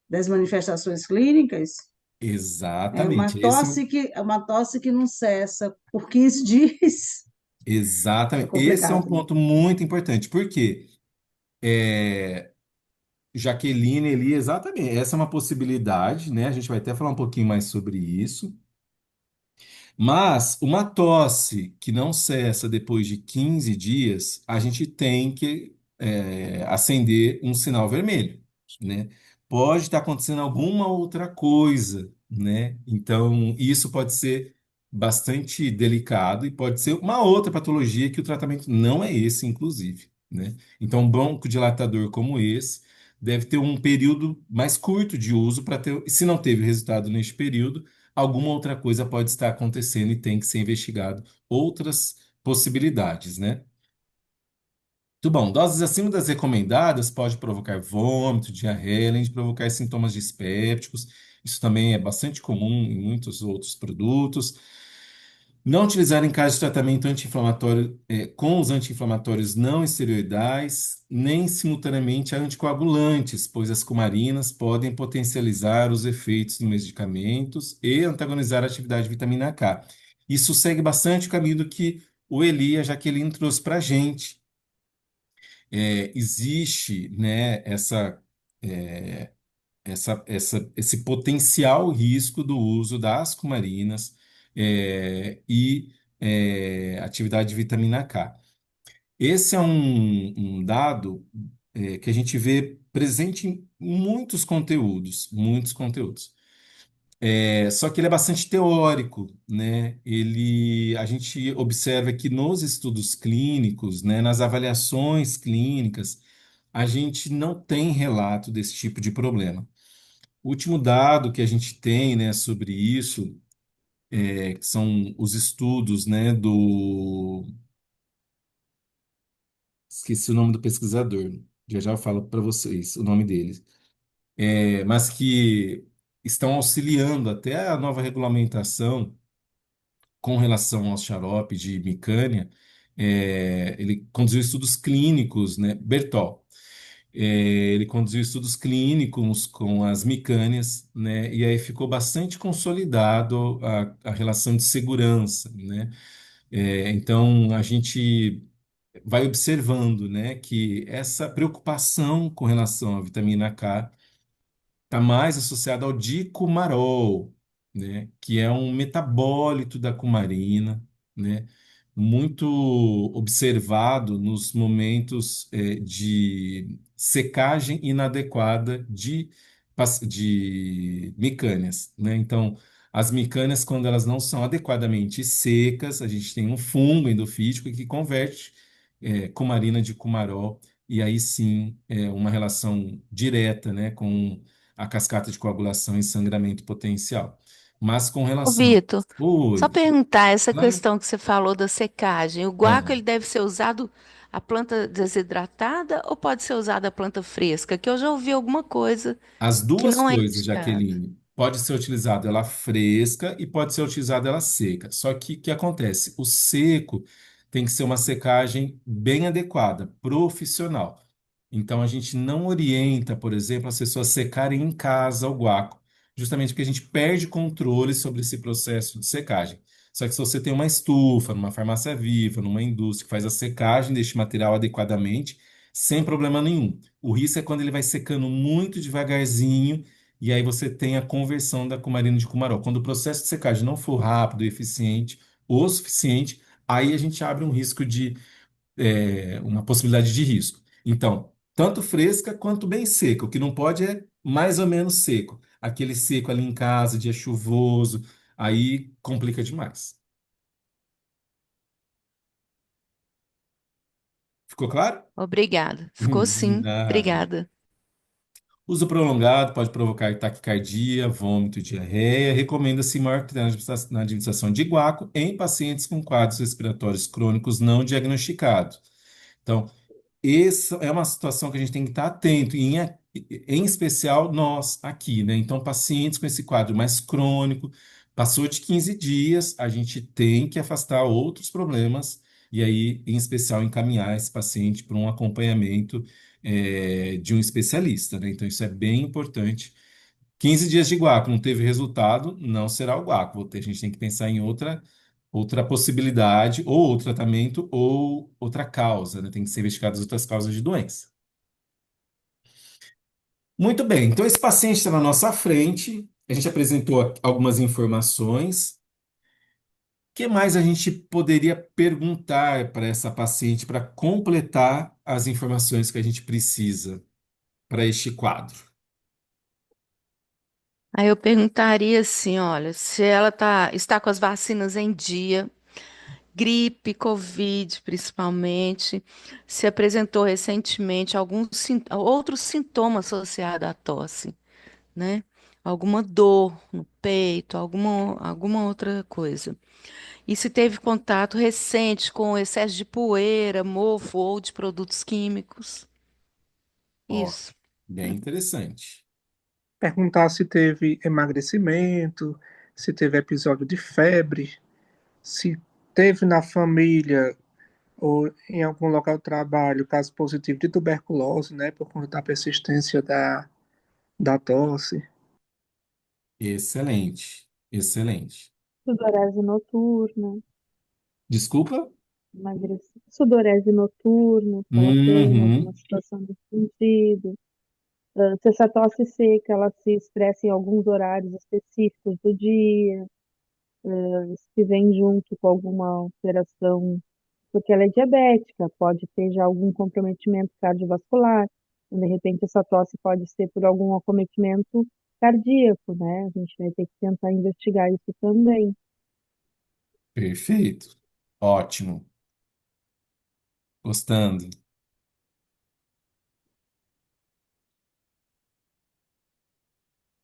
das manifestações clínicas? exatamente. Esse é É uma tosse que não cessa por 15 dias. É exatamente. Esse é um complicado, né? ponto muito importante. Por quê? É, Jaqueline ali, exatamente. Essa é uma possibilidade, né? A gente vai até falar um pouquinho mais sobre isso. Mas uma tosse que não cessa depois de 15 dias, a gente tem que acender um sinal vermelho, né? Pode estar acontecendo alguma outra coisa, né? Então, isso pode ser bastante delicado e pode ser uma outra patologia que o tratamento não é esse, inclusive, né? Então, um broncodilatador como esse deve ter um período mais curto de uso para ter, se não teve resultado neste período, alguma outra coisa pode estar acontecendo e tem que ser investigado outras possibilidades, né? Muito bom. Doses acima das recomendadas pode provocar vômito, diarreia, além de provocar sintomas dispépticos. Isso também é bastante comum em muitos outros produtos. Não utilizar em caso de tratamento anti-inflamatório com os anti-inflamatórios não esteroidais, nem simultaneamente anticoagulantes, pois as cumarinas podem potencializar os efeitos dos medicamentos e antagonizar a atividade de vitamina K. Isso segue bastante o caminho do que o Eli e a Jaqueline trouxe para a gente. Existe, né, é, esse potencial risco do uso das cumarinas e atividade de vitamina K. Esse é um dado que a gente vê presente em muitos conteúdos, muitos conteúdos. Só que ele é bastante teórico, né? A gente observa que nos estudos clínicos, né, nas avaliações clínicas, a gente não tem relato desse tipo de problema. O último dado que a gente tem, né, sobre isso, que são os estudos, né, esqueci o nome do pesquisador, já já eu falo para vocês o nome dele, mas que estão auxiliando até a nova regulamentação com relação ao xarope de micânia. Ele conduziu estudos clínicos, né, Bertol. Ele conduziu estudos clínicos com as micânias, né, e aí ficou bastante consolidado a relação de segurança, né? Então, a gente vai observando, né, que essa preocupação com relação à vitamina K está mais associada ao dicumarol, né, que é um metabólito da cumarina, né, muito observado nos momentos de secagem inadequada de micâneas, né? Então, as micâneas, quando elas não são adequadamente secas, a gente tem um fungo endofítico que converte cumarina de cumarol, e aí sim é uma relação direta, né, com a cascata de coagulação e sangramento potencial. Mas com Ô, relação. Vitor, só Oi. perguntar essa Claro. questão que você falou da secagem. O guaco Ah, ele deve ser usado a planta desidratada ou pode ser usada a planta fresca? Que eu já ouvi alguma coisa as que duas não é coisas, indicado. Jaqueline, pode ser utilizada ela fresca e pode ser utilizada ela seca. Só que o que acontece? O seco tem que ser uma secagem bem adequada, profissional. Então a gente não orienta, por exemplo, as pessoas secarem em casa o guaco, justamente porque a gente perde controle sobre esse processo de secagem. Só que se você tem uma estufa, numa farmácia viva, numa indústria que faz a secagem deste material adequadamente, sem problema nenhum. O risco é quando ele vai secando muito devagarzinho e aí você tem a conversão da cumarina de cumarol. Quando o processo de secagem não for rápido e eficiente o suficiente, aí a gente abre um risco uma possibilidade de risco. Então, tanto fresca quanto bem seca. O que não pode é mais ou menos seco. Aquele seco ali em casa, dia chuvoso, aí complica demais. Ficou claro? Obrigada. Ficou sim. Nada. Obrigada. Uso prolongado pode provocar taquicardia, vômito e diarreia. Recomenda-se maior cuidado na administração de guaco em pacientes com quadros respiratórios crônicos não diagnosticados. Então, essa é uma situação que a gente tem que estar atento, em especial nós aqui, né? Então, pacientes com esse quadro mais crônico, passou de 15 dias, a gente tem que afastar outros problemas e aí, em especial, encaminhar esse paciente para um acompanhamento, de um especialista, né? Então, isso é bem importante. 15 dias de guaco, não teve resultado, não será o guaco. A gente tem que pensar em outra possibilidade, ou outro tratamento, ou outra causa, né? Tem que ser investigadas outras causas de doença. Muito bem, então esse paciente está na nossa frente, a gente apresentou algumas informações. O que mais a gente poderia perguntar para essa paciente para completar as informações que a gente precisa para este quadro? Aí eu perguntaria assim, olha, se ela está com as vacinas em dia, gripe, Covid principalmente, se apresentou recentemente algum outro sintoma associado à tosse, né? Alguma dor no peito, alguma outra coisa. E se teve contato recente com excesso de poeira, mofo ou de produtos químicos. Ó, Isso. bem interessante. Perguntar se teve emagrecimento, se teve episódio de febre, se teve na família ou em algum local de trabalho caso positivo de tuberculose, né, por conta da persistência da tosse. Excelente, excelente. Sudorese noturna, Desculpa? sudorese noturna, se ela tem alguma Uhum. situação desse sentido. Se essa tosse seca, ela se expressa em alguns horários específicos do dia. se vem junto com alguma alteração, porque ela é diabética, pode ter já algum comprometimento cardiovascular, então, de repente essa tosse pode ser por algum acometimento cardíaco, né? A gente vai ter que tentar investigar isso também. Perfeito. Ótimo. Gostando.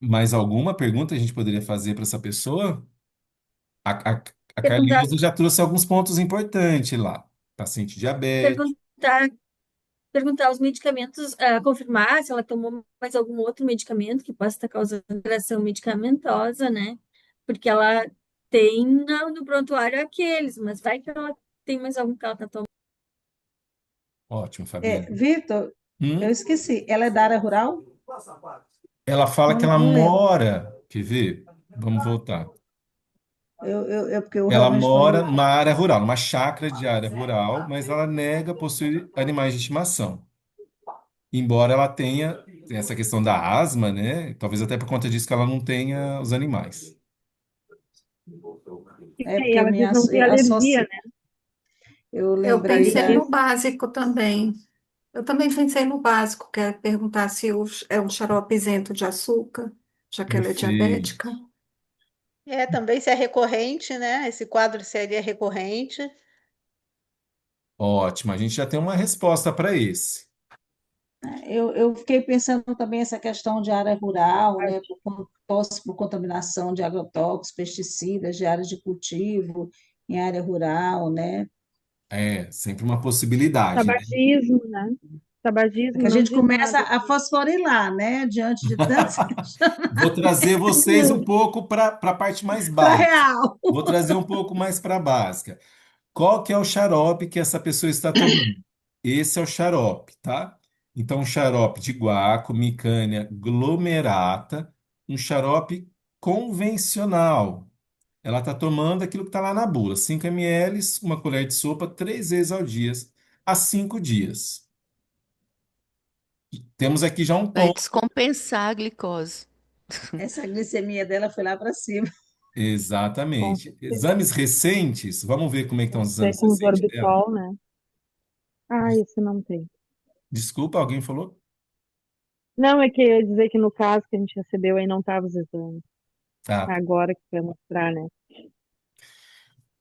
Mais alguma pergunta a gente poderia fazer para essa pessoa? A, a, a Perguntar, Carlinhos já trouxe alguns pontos importantes lá. Paciente diabético. perguntar, perguntar os medicamentos, confirmar se ela tomou mais algum outro medicamento que possa estar causando alteração medicamentosa, né? Porque ela tem no prontuário aqueles, mas vai que ela tem mais algum que ela está tomando. Ótimo, Fabiana. Vitor, eu Hum? esqueci. Ela é da área rural? Ela fala que Não, ela não lembro. mora. Quer ver? Vamos voltar. Porque eu Ela realmente não me mora numa recordo. área rural, numa chácara de área rural, mas ela nega possuir animais de estimação. Embora ela tenha essa questão da asma, né? Talvez até por conta disso que ela não tenha os animais. É E porque eu ela me diz não ter alergia, associei. né? Eu Eu lembrei Talvez pensei da. no isso. básico também. Eu também pensei no básico, que é perguntar se é um xarope isento de açúcar, já que ela é Perfeito. diabética. Também se é recorrente, né? Esse quadro seria recorrente. Ótimo. A gente já tem uma resposta para esse. Eu fiquei pensando também essa questão de área rural, né, por contaminação de agrotóxicos, pesticidas, de áreas de cultivo em área rural, né? É, sempre uma possibilidade, né? Tabagismo, né? É que Tabagismo a não gente diz começa nada a aqui. fosforilar, né, diante de tantos Vou trazer vocês um pouco para a parte mais para básica. real. Vou trazer um pouco mais para a básica. Qual que é o xarope que essa pessoa está tomando? Esse é o xarope, tá? Então, um xarope de guaco, micânia glomerata, um xarope convencional. Ela está tomando aquilo que está lá na bula, 5 ml, uma colher de sopa, 3 vezes ao dia, há 5 dias. Temos aqui já um Vai ponto. descompensar a glicose. Essa glicemia dela foi lá para cima. Com Exatamente. certeza. Exames recentes, vamos ver como é que estão Deve os ser exames com os recentes dela. orbitol, né? Ah, esse não tem. Desculpa, alguém falou? Não, é que eu ia dizer que no caso que a gente recebeu aí não estavam os exames. Tá. Agora que vai mostrar, né?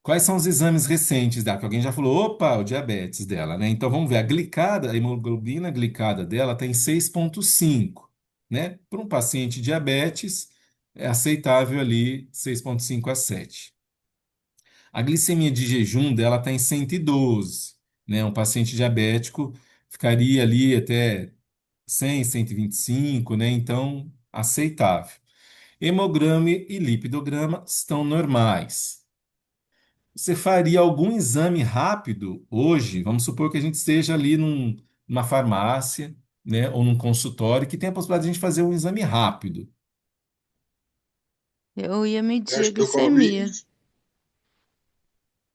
Quais são os exames recentes dela? Que alguém já falou, opa, o diabetes dela, né? Então vamos ver, a glicada, a hemoglobina glicada dela tem 6,5, né? Para um paciente diabetes, é aceitável ali 6,5 a 7. A glicemia de jejum dela está em 112, né? Um paciente diabético ficaria ali até 100, 125, né? Então, aceitável. Hemograma e lipidograma estão normais. Você faria algum exame rápido hoje? Vamos supor que a gente esteja ali numa farmácia, né, ou num consultório que tem a possibilidade de a gente fazer um exame rápido. Eu ia medir a Teste do Covid, glicemia.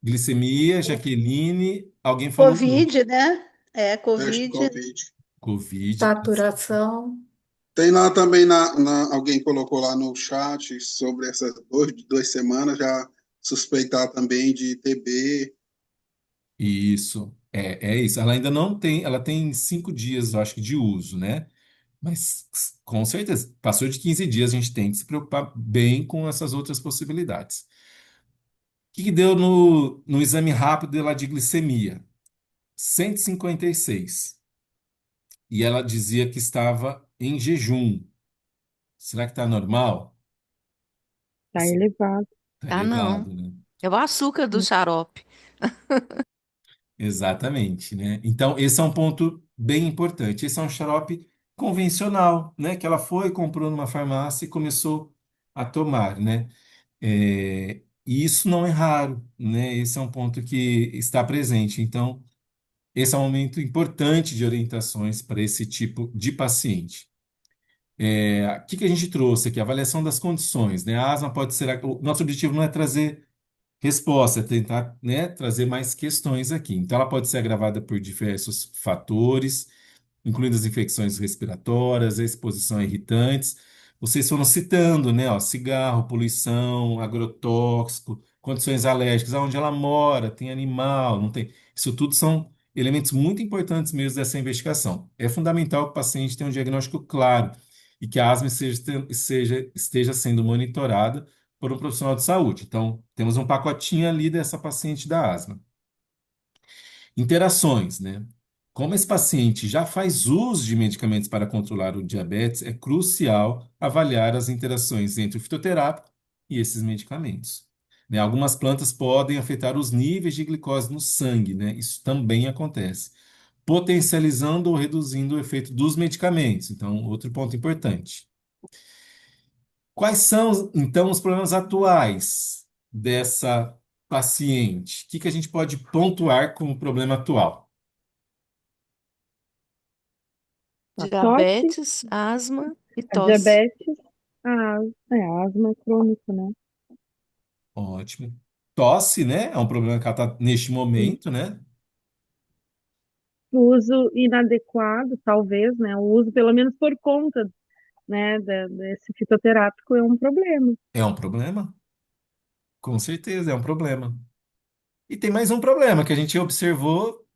Glicemia, Jaqueline, alguém falou não. Covid, né? teste do Covid. Covid. Covid. Saturação. Tem lá também, alguém colocou lá no chat sobre essas 2 semanas já suspeitar também de TB. Isso, é isso. Ela ainda não tem, ela tem 5 dias, eu acho que, de uso, né? Mas com certeza, passou de 15 dias, a gente tem que se preocupar bem com essas outras possibilidades. O que que deu no exame rápido dela de glicemia? 156. E ela dizia que estava em jejum. Será que está normal? Tá elevado. Está Ah, não. elevado, né? É o açúcar do xarope. Exatamente, né? Então, esse é um ponto bem importante. Esse é um xarope convencional, né? Que ela foi, comprou numa farmácia e começou a tomar, né? E isso não é raro, né? Esse é um ponto que está presente. Então, esse é um momento importante de orientações para esse tipo de paciente. O que que a gente trouxe aqui? A avaliação das condições, né? A asma pode ser. O nosso objetivo não é trazer resposta, é tentar, né, trazer mais questões aqui. Então, ela pode ser agravada por diversos fatores, incluindo as infecções respiratórias, a exposição a irritantes, vocês foram citando, né? Ó, cigarro, poluição, agrotóxico, condições alérgicas, aonde ela mora, tem animal, não tem. Isso tudo são elementos muito importantes mesmo dessa investigação. É fundamental que o paciente tenha um diagnóstico claro e que a asma esteja sendo monitorada por um profissional de saúde. Então, temos um pacotinho ali dessa paciente da asma. Interações, né? Como esse paciente já faz uso de medicamentos para controlar o diabetes, é crucial avaliar as interações entre o fitoterápico e esses medicamentos. Né? Algumas plantas podem afetar os níveis de glicose no sangue, né? Isso também acontece, potencializando ou reduzindo o efeito dos medicamentos. Então, outro ponto importante. Quais são, então, os problemas atuais dessa paciente? O que que a gente pode pontuar como problema atual? A tosse, Diabetes, asma e a tosse. diabetes, a asma crônica, né? Ótimo. Tosse, né? É um problema que ela está neste momento, né? O uso inadequado, talvez, né? O uso, pelo menos por conta, né, desse fitoterápico é um problema. É um problema? Com certeza, é um problema. E tem mais um problema que a gente observou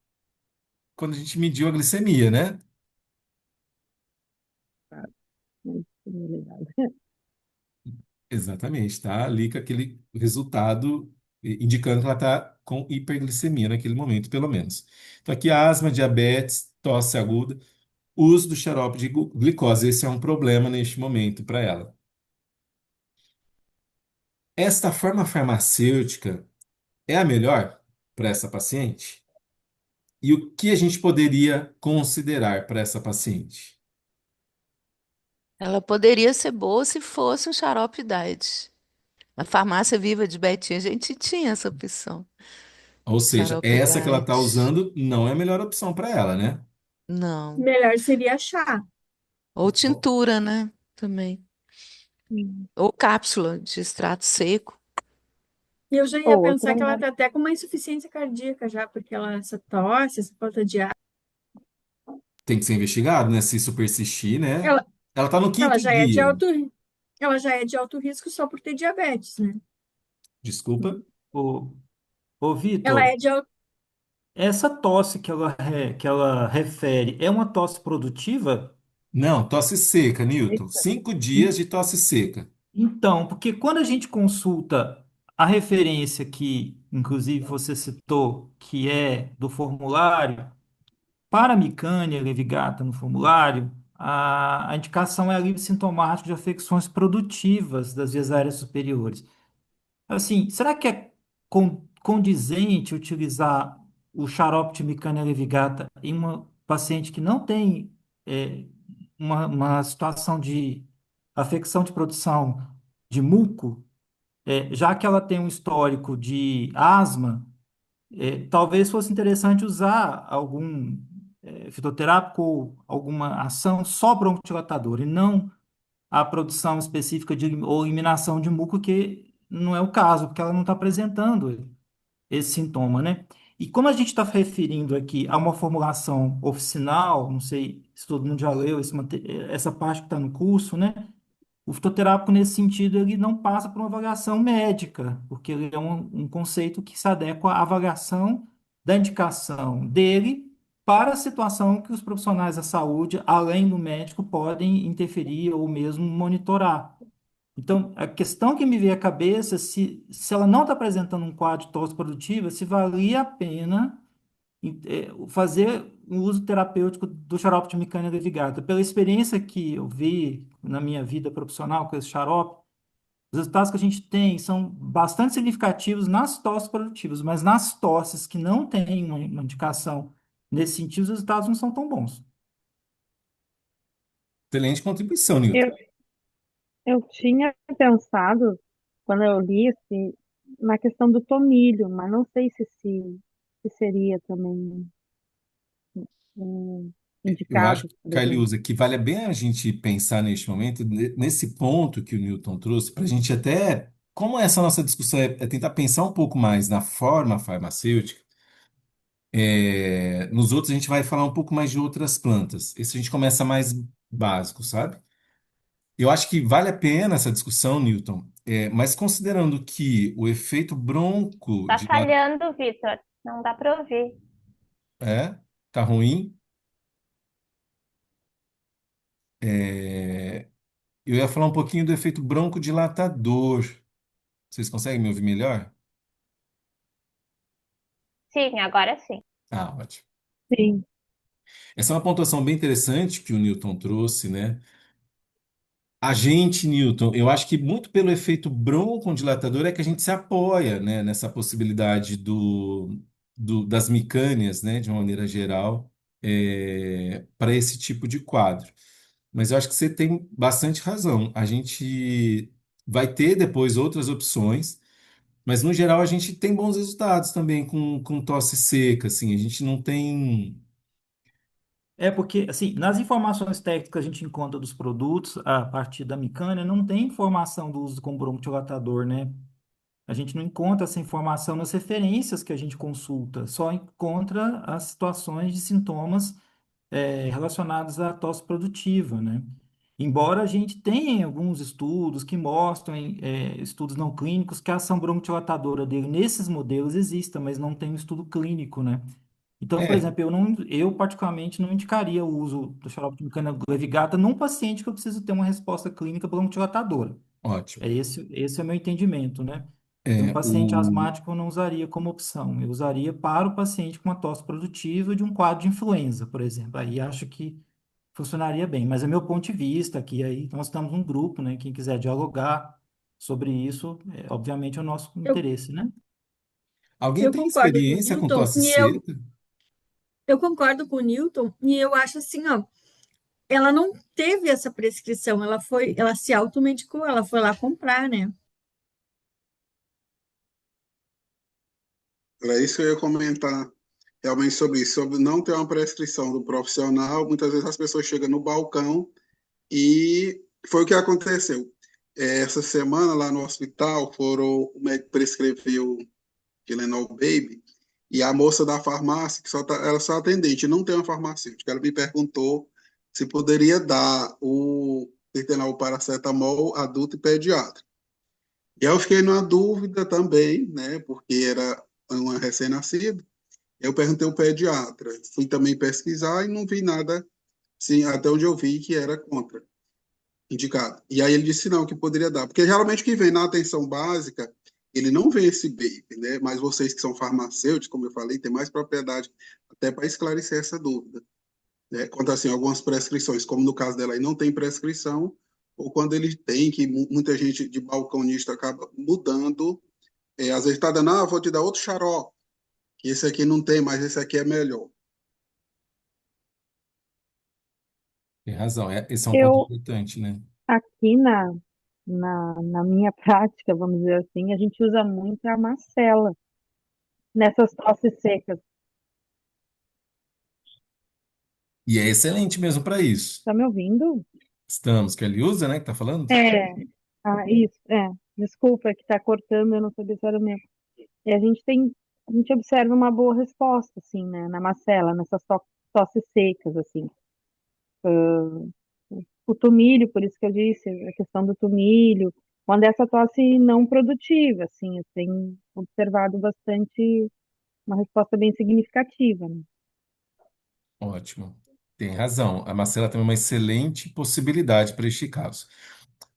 quando a gente mediu a glicemia, né? Exatamente, está ali com aquele resultado indicando que ela está com hiperglicemia naquele momento, pelo menos. Então, aqui asma, diabetes, tosse aguda, uso do xarope de glicose. Esse é um problema neste momento para ela. Esta forma farmacêutica é a melhor para essa paciente? E o que a gente poderia considerar para essa paciente? Ela poderia ser boa se fosse um xarope diet. Na farmácia Viva de Betinha, a gente tinha essa opção. Ou seja, Xarope essa que ela está diet. usando não é a melhor opção para ela, né? Não. Melhor seria chá. Ou tintura, né? Também. Ou cápsula de extrato seco. E eu já ia Ou pensar outra, que ela está até com uma insuficiência cardíaca já, porque ela, essa tosse, essa falta de ar, Tem que ser investigado, né? Se isso persistir, né? ela, Ela está no ela quinto já é de dia. alto, ela já é de alto risco só por ter diabetes, né? Desculpa. Ô, ô Ela Vitor, é de alto, essa tosse que ela refere é uma tosse produtiva? Não, tosse seca, Newton. 5 dias de tosse seca. Então, porque quando a gente consulta a referência que, inclusive, você citou, que é do formulário, para a micânia levigata no formulário, a indicação é alívio sintomático de afecções produtivas das vias aéreas superiores. Assim, será que é condizente utilizar o xarope de micânia levigata em uma paciente que não tem é, uma situação de afecção de produção de muco, já que ela tem um histórico de asma, talvez fosse interessante usar algum fitoterápico ou alguma ação só broncodilatadora e não a produção específica de, ou eliminação de muco, que não é o caso, porque ela não está apresentando esse sintoma, né? E como a gente está referindo aqui a uma formulação oficinal, não sei se todo mundo já leu essa parte que está no curso, né? O fitoterápico, nesse sentido, ele não passa por uma avaliação médica, porque ele é um conceito que se adequa à avaliação da indicação dele para a situação que os profissionais da saúde, além do médico, podem interferir ou mesmo monitorar. Então, a questão que me veio à cabeça, se ela não está apresentando um quadro de tosse produtiva, se valia a pena fazer um uso terapêutico do xarope de micânia levigata. Pela experiência que eu vi na minha vida profissional com esse xarope, os resultados que a gente tem são bastante significativos nas tosses produtivas, mas nas tosses que não têm uma indicação nesse sentido, os resultados não são tão bons. Excelente contribuição, Newton. eu, eu tinha pensado, quando eu li, assim, na questão do tomilho, mas não sei se seria também Eu acho, indicado, por exemplo. Carliusa, que vale bem a gente pensar neste momento, nesse ponto que o Newton trouxe, para a gente até, como essa nossa discussão é tentar pensar um pouco mais na forma farmacêutica, nos outros a gente vai falar um pouco mais de outras plantas. Esse a gente começa mais básico, sabe? Eu acho que vale a pena essa discussão, Newton, mas considerando que o efeito Tá falhando, Vitor. Não dá para ouvir. tá ruim, é, eu ia falar um pouquinho do efeito broncodilatador. Vocês conseguem me ouvir melhor? Sim, agora sim. Ah, ótimo. Sim. Essa é uma pontuação bem interessante que o Newton trouxe, né? A gente, Newton, eu acho que muito pelo efeito broncodilatador é que a gente se apoia, né, nessa possibilidade das micânias, né, de uma maneira geral, para esse tipo de quadro. Mas eu acho que você tem bastante razão. A gente vai ter depois outras opções, mas no geral a gente tem bons resultados também com tosse seca, assim. A gente não tem. É porque, assim, nas informações técnicas que a gente encontra dos produtos, a partir da Micânia, não tem informação do uso com broncodilatador, né? A gente não encontra essa informação nas referências que a gente consulta, só encontra as situações de sintomas relacionados à tosse produtiva, né? Embora a gente tenha alguns estudos que mostram, estudos não clínicos, que a ação broncodilatadora dele nesses modelos exista, mas não tem um estudo clínico, né? Então, por É, exemplo, eu particularmente não indicaria o uso do xarope de micana levigata num paciente que eu preciso ter uma resposta clínica broncodilatadora. ótimo. Esse é o meu entendimento, né? Em um É, paciente asmático, eu não usaria como opção. Eu usaria para o paciente com uma tosse produtiva de um quadro de influenza, por exemplo. Aí acho que funcionaria bem. Mas é meu ponto de vista, que aí nós estamos num grupo, né? Quem quiser dialogar sobre isso, obviamente é o nosso Eu, interesse, né? alguém eu tem concordo com o experiência com Newton tosse seca? eu concordo com o Newton e eu acho assim, ó, ela não teve essa prescrição, ela se automedicou, ela foi lá comprar, né? Era isso que eu ia comentar realmente sobre isso, sobre não ter uma prescrição do profissional. Muitas vezes as pessoas chegam no balcão e foi o que aconteceu. Essa semana lá no hospital, o médico prescreveu Tylenol Baby e a moça da farmácia, que ela só é atendente, não tem uma farmacêutica, ela me perguntou se poderia dar o Tylenol paracetamol adulto e pediátrico. E eu fiquei numa dúvida também, né, porque era uma recém-nascida. Eu perguntei ao pediatra, fui também pesquisar e não vi nada, sim, até onde eu vi que era contra indicado. E aí ele disse não, que poderia dar, porque geralmente o que vem na atenção básica, ele não vê esse baby, né? Mas vocês que são farmacêuticos, como eu falei, tem mais propriedade até para esclarecer essa dúvida, né? Quanto assim, algumas prescrições, como no caso dela aí não tem prescrição, ou quando ele tem, que muita gente de balconista acaba mudando, às vezes está dando, vou te dar outro xarope, que esse aqui não tem, mas esse aqui é melhor. Tem razão, esse é um ponto Eu, importante, né? aqui na minha prática, vamos dizer assim, a gente usa muito a macela nessas tosses secas. E é excelente mesmo para isso. Tá me ouvindo? Estamos, que ele usa, né, que tá falando? É, isso, desculpa que tá cortando, eu não sabia se era o meu. E a gente observa uma boa resposta, assim, né, na macela, nessas tosses secas, assim. O tomilho, por isso que eu disse, a questão do tomilho, quando essa tosse não produtiva, assim, eu tenho observado bastante, uma resposta bem significativa, né? Ótimo. Tem razão. A macela tem uma excelente possibilidade para este caso.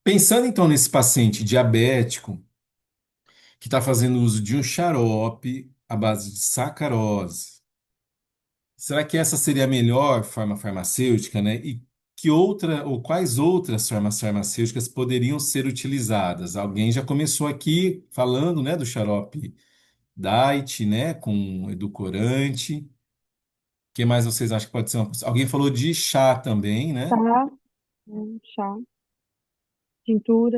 Pensando então nesse paciente diabético que está fazendo uso de um xarope à base de sacarose, será que essa seria a melhor forma farmacêutica, né? E que outra ou quais outras formas farmacêuticas poderiam ser utilizadas? Alguém já começou aqui falando, né, do xarope Diet, né, com edulcorante. O que mais vocês acham que pode ser uma Alguém falou de chá também, Chá, né? chá, tintura.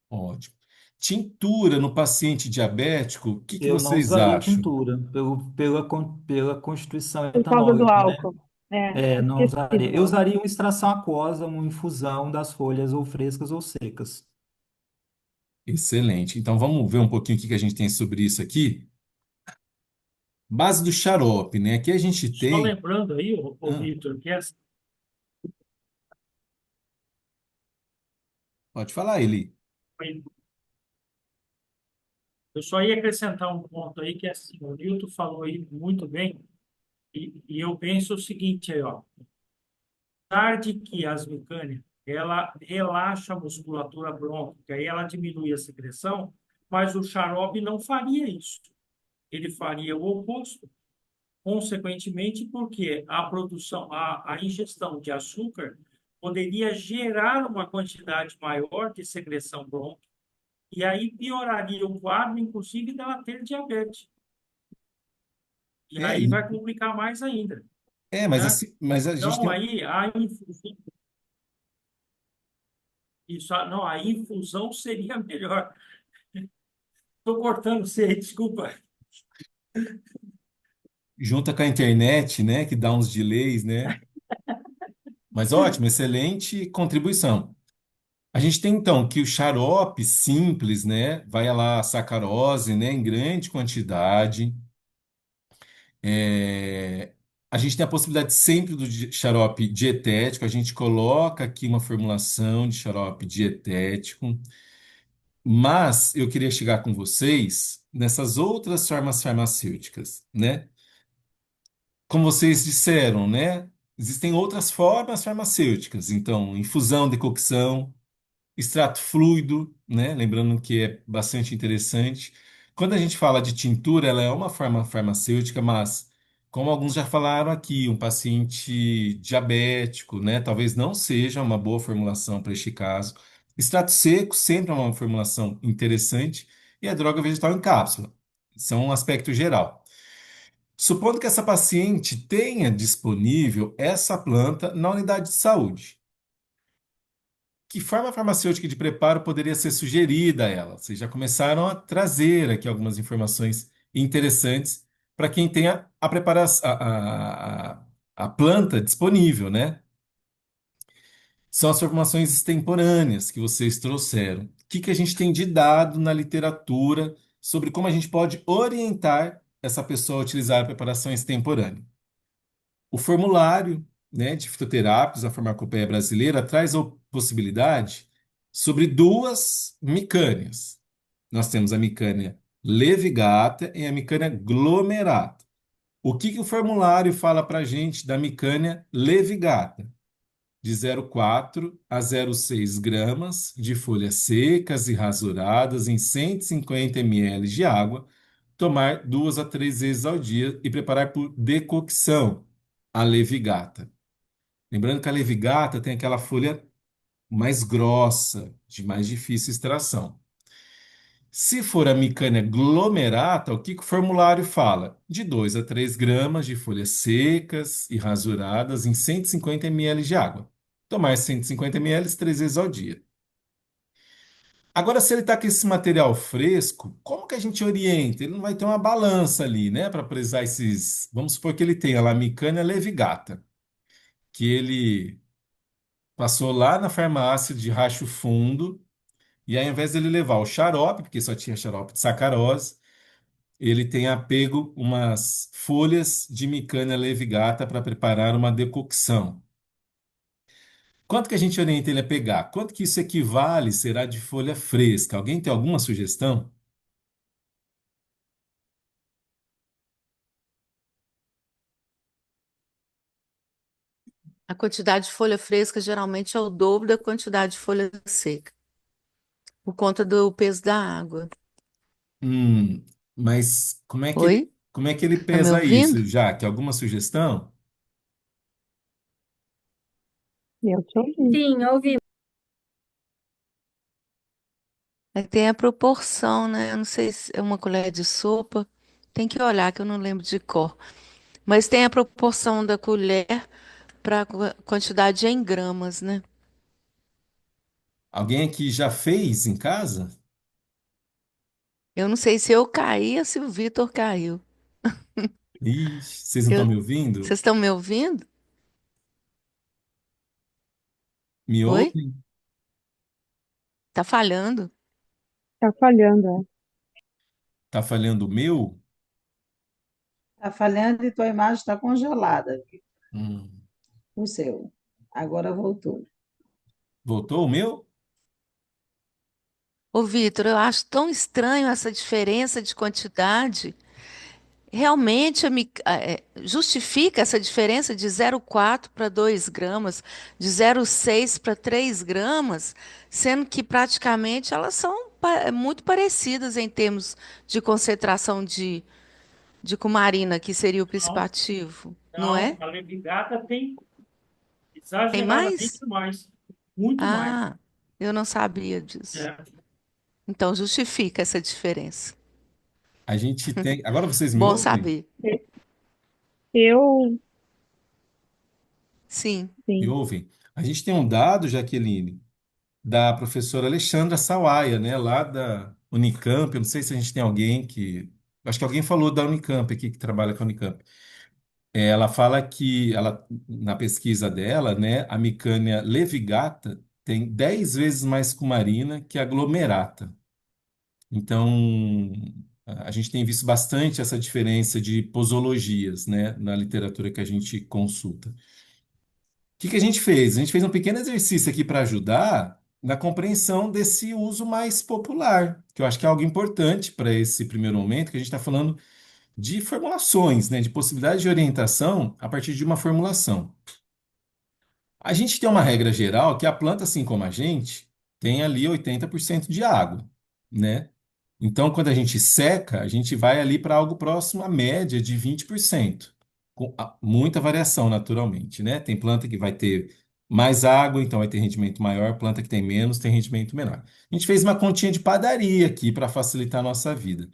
Ótimo. Tintura no paciente diabético, o que que Eu não vocês usaria acham? tintura, pela constituição Por causa do etanólica, né? álcool. Não Esqueci usaria. do Eu álcool. usaria uma extração aquosa, uma infusão das folhas ou frescas ou secas. Excelente. Então vamos ver um pouquinho o que que a gente tem sobre isso aqui. Base do xarope, né? Aqui a gente Só tem. lembrando aí, ô Ah, Vitor, que Pode falar, Eli. Eu só ia acrescentar um ponto aí que assim, o Newton falou aí muito bem, e eu penso o seguinte aí, ó, tarde que as mecânicas, ela relaxa a musculatura brônquica e ela diminui a secreção, mas o xarope não faria isso. Ele faria o oposto. Consequentemente, porque a produção, a ingestão de açúcar poderia gerar uma quantidade maior de secreção brônquica e aí pioraria o quadro, inclusive, dela ter diabetes. E É, aí vai complicar mais ainda, mas né? assim, mas a gente Então, tem. aí, não, a infusão seria melhor. Estou cortando você, desculpa. Junta com a internet, né, que dá uns delays, né? Mas ótimo, excelente contribuição. A gente tem então que o xarope simples, né, vai lá a sacarose, né, em grande quantidade. É, A gente tem a possibilidade sempre do xarope dietético. A gente coloca aqui uma formulação de xarope dietético, mas eu queria chegar com vocês nessas outras formas farmacêuticas, né? Como vocês disseram, né? Existem outras formas farmacêuticas, então, infusão, decocção, extrato fluido, né? Lembrando que é bastante interessante. Quando a gente fala de tintura, ela é uma forma farmacêutica, mas, como alguns já falaram aqui, um paciente diabético, né? Talvez não seja uma boa formulação para este caso. Extrato seco sempre é uma formulação interessante, e a droga vegetal em cápsula. São um aspecto geral. Supondo que essa paciente tenha disponível essa planta na unidade de saúde, que forma farmacêutica de preparo poderia ser sugerida a ela? Vocês já começaram a trazer aqui algumas informações interessantes para quem tenha a preparação, a planta disponível, né? São as formulações extemporâneas que vocês trouxeram. O que que a gente tem de dado na literatura sobre como a gente pode orientar essa pessoa a utilizar a preparação extemporânea? O formulário, né, de fitoterápicos, a farmacopeia brasileira, traz a possibilidade sobre duas micâneas. Nós temos a micânia levigata e a micânia glomerata. O que que o formulário fala para a gente da micânia levigata? De 0,4 a 0,6 gramas de folhas secas e rasuradas em 150 ml de água, tomar 2 a 3 vezes ao dia e preparar por decocção a levigata. Lembrando que a levigata tem aquela folha mais grossa, de mais difícil extração. Se for a micânia glomerata, o que que o formulário fala? De 2 a 3 gramas de folhas secas e rasuradas em 150 ml de água. Tomar 150 ml 3 vezes ao dia. Agora, se ele está com esse material fresco, como que a gente orienta? Ele não vai ter uma balança ali, né, para pesar esses. Vamos supor que ele tenha lá a micânia levigata, que ele passou lá na farmácia de Racho Fundo, e aí, ao invés dele levar o xarope, porque só tinha xarope de sacarose, ele tem apego umas folhas de micânia levigata para preparar uma decocção. Quanto que a gente orienta ele a pegar? Quanto que isso equivale será de folha fresca? Alguém tem alguma sugestão? A quantidade de folha fresca geralmente é o dobro da quantidade de folha seca, por conta do peso da água. Hum, mas Oi? como é que ele Tá me pesa isso, ouvindo? Jaque? Alguma sugestão? Eu te ouvi. Sim, ouvi. Aí tem a proporção, né? Eu não sei se é uma colher de sopa. Tem que olhar, que eu não lembro de cor. Mas tem a proporção da colher para a quantidade em gramas, né? Alguém aqui já fez em casa? Eu não sei se eu caí ou se o Vitor caiu. Ixi, vocês não estão me ouvindo? Vocês estão me ouvindo? Me Oi? ouvem? Tá falhando? Tá falhando, Tá falhando o meu? Está falhando e tua imagem está congelada, Hum. o seu. Agora voltou. Voltou o meu? Ô, Vitor, eu acho tão estranho essa diferença de quantidade. Realmente justifica essa diferença de 0,4 para 2 gramas, de 0,6 para 3 gramas, sendo que praticamente elas são muito parecidas em termos de concentração de cumarina, que seria o princípio Não, ativo, não não, é? a levigata tem Tem exageradamente mais? mais, muito mais. Ah, eu não sabia disso. É. Então justifica essa diferença. A gente tem. Agora vocês me Bom ouvem? saber. Eu, Sim. Me sim. ouvem? A gente tem um dado, Jaqueline, da professora Alexandra Sawaia, né, lá da Unicamp. Eu não sei se a gente tem alguém que. Acho que alguém falou da Unicamp aqui, que trabalha com a Unicamp. Ela fala que, na pesquisa dela, né, a micânia levigata tem 10 vezes mais cumarina que a glomerata. Então, a gente tem visto bastante essa diferença de posologias, né, na literatura que a gente consulta. O que que a gente fez? A gente fez um pequeno exercício aqui para ajudar na compreensão desse uso mais popular, que eu acho que é algo importante para esse primeiro momento, que a gente está falando de formulações, né, de possibilidade de orientação a partir de uma formulação. A gente tem uma regra geral que a planta, assim como a gente, tem ali 80% de água, né? Então, quando a gente seca, a gente vai ali para algo próximo à média de 20%, com muita variação, naturalmente, né? Tem planta que vai ter mais água, então vai ter rendimento maior, planta que tem menos, tem rendimento menor. A gente fez uma continha de padaria aqui para facilitar a nossa vida.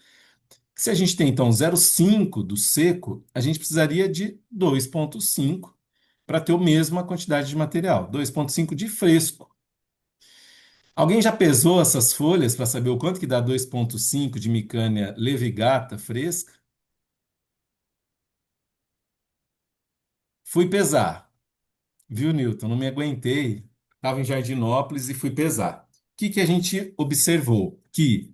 Se a gente tem, então, 0,5 do seco, a gente precisaria de 2,5 para ter a mesma quantidade de material, 2,5 de fresco. Alguém já pesou essas folhas para saber o quanto que dá 2,5 de micânia levigata fresca? Fui pesar, viu, Newton? Não me aguentei. Estava em Jardinópolis e fui pesar. O que que a gente observou? Que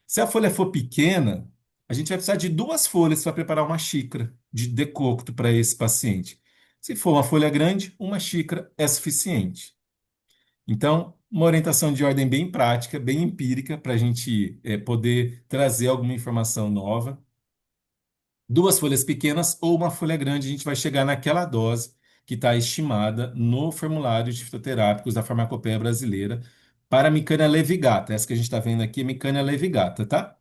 se a folha for pequena, a gente vai precisar de 2 folhas para preparar uma xícara de decocto para esse paciente. Se for uma folha grande, uma xícara é suficiente. Então, uma orientação de ordem bem prática, bem empírica, para a gente poder trazer alguma informação nova. 2 folhas pequenas ou uma folha grande, a gente vai chegar naquela dose que está estimada no formulário de fitoterápicos da Farmacopeia Brasileira para a micânia levigata. Essa que a gente está vendo aqui é micânia levigata, tá?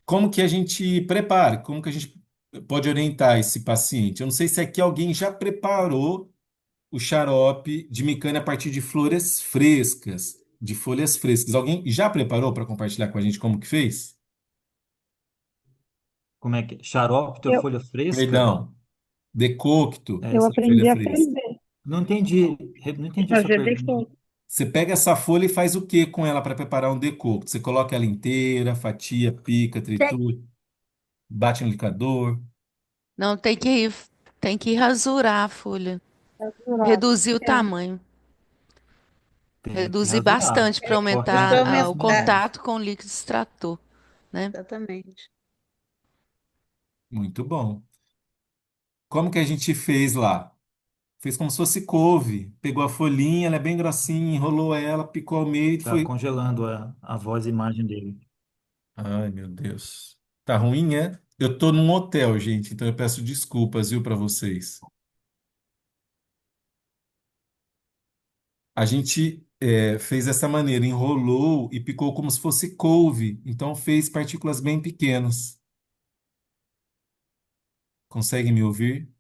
Como que a gente prepara? Como que a gente pode orientar esse paciente? Eu não sei se aqui alguém já preparou o xarope de micânia a partir de flores frescas, de folhas frescas. Alguém já preparou para compartilhar com a gente como que fez? Como é que é? Xarope, tua Eu, folha fresca? Perdão, decocto É, eu de folha aprendi a fresca. fazer, não entendi, não entendi sua fazer pergunta. decote. Você pega essa folha e faz o que com ela para preparar um decocto? Você coloca ela inteira, fatia, pica, Tem, tritura, bate no liquidificador. Não, tem que rasurar a folha. Natural. Reduzir o É, tamanho. Tem que Reduzir rasurar. bastante para Corta aumentar Para o aumentar, contato com o líquido extrator, né? exatamente. Muito bom. Como que a gente fez lá? Fez como se fosse couve. Pegou a folhinha, ela é bem grossinha, enrolou ela, picou ao meio e Tá foi. congelando a voz e imagem dele. Ai, meu Deus. Tá ruim, é? Eu tô num hotel, gente, então eu peço desculpas, viu, para vocês. A gente fez dessa maneira, enrolou e picou como se fosse couve, então fez partículas bem pequenas. Consegue me ouvir?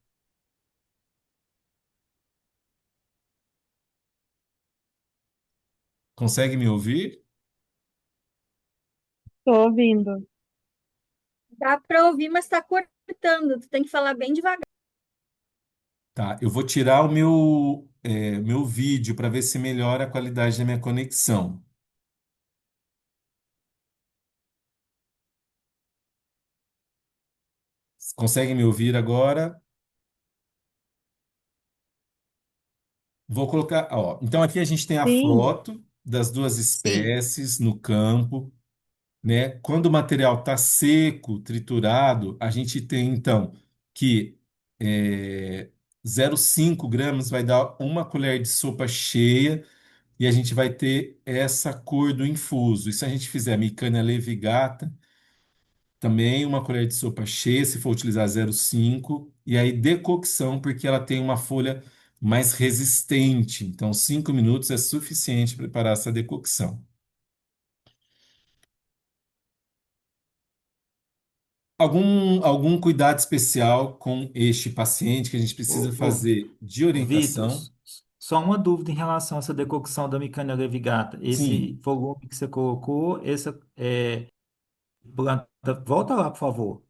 Consegue me ouvir? estou ouvindo. dá para ouvir, mas está cortando. Tu tem que falar bem devagar. Tá, eu vou tirar o meu vídeo para ver se melhora a qualidade da minha conexão. Consegue me ouvir agora? Vou colocar, ó. Então aqui a gente tem a Sim, foto das duas Sim. espécies no campo, né? Quando o material está seco, triturado, a gente tem então que 0,5 gramas vai dar uma colher de sopa cheia e a gente vai ter essa cor do infuso. E se a gente fizer Micânia levigata, também uma colher de sopa cheia, se for utilizar 0,5, e aí decocção, porque ela tem uma folha mais resistente. Então, 5 minutos é suficiente para preparar essa decocção. Algum cuidado especial com este paciente que a gente precisa Ô, fazer de Vitor, orientação? só uma dúvida em relação a essa decocção da Micânia levigata. Sim, Esse volume que você colocou, planta, volta lá, por favor.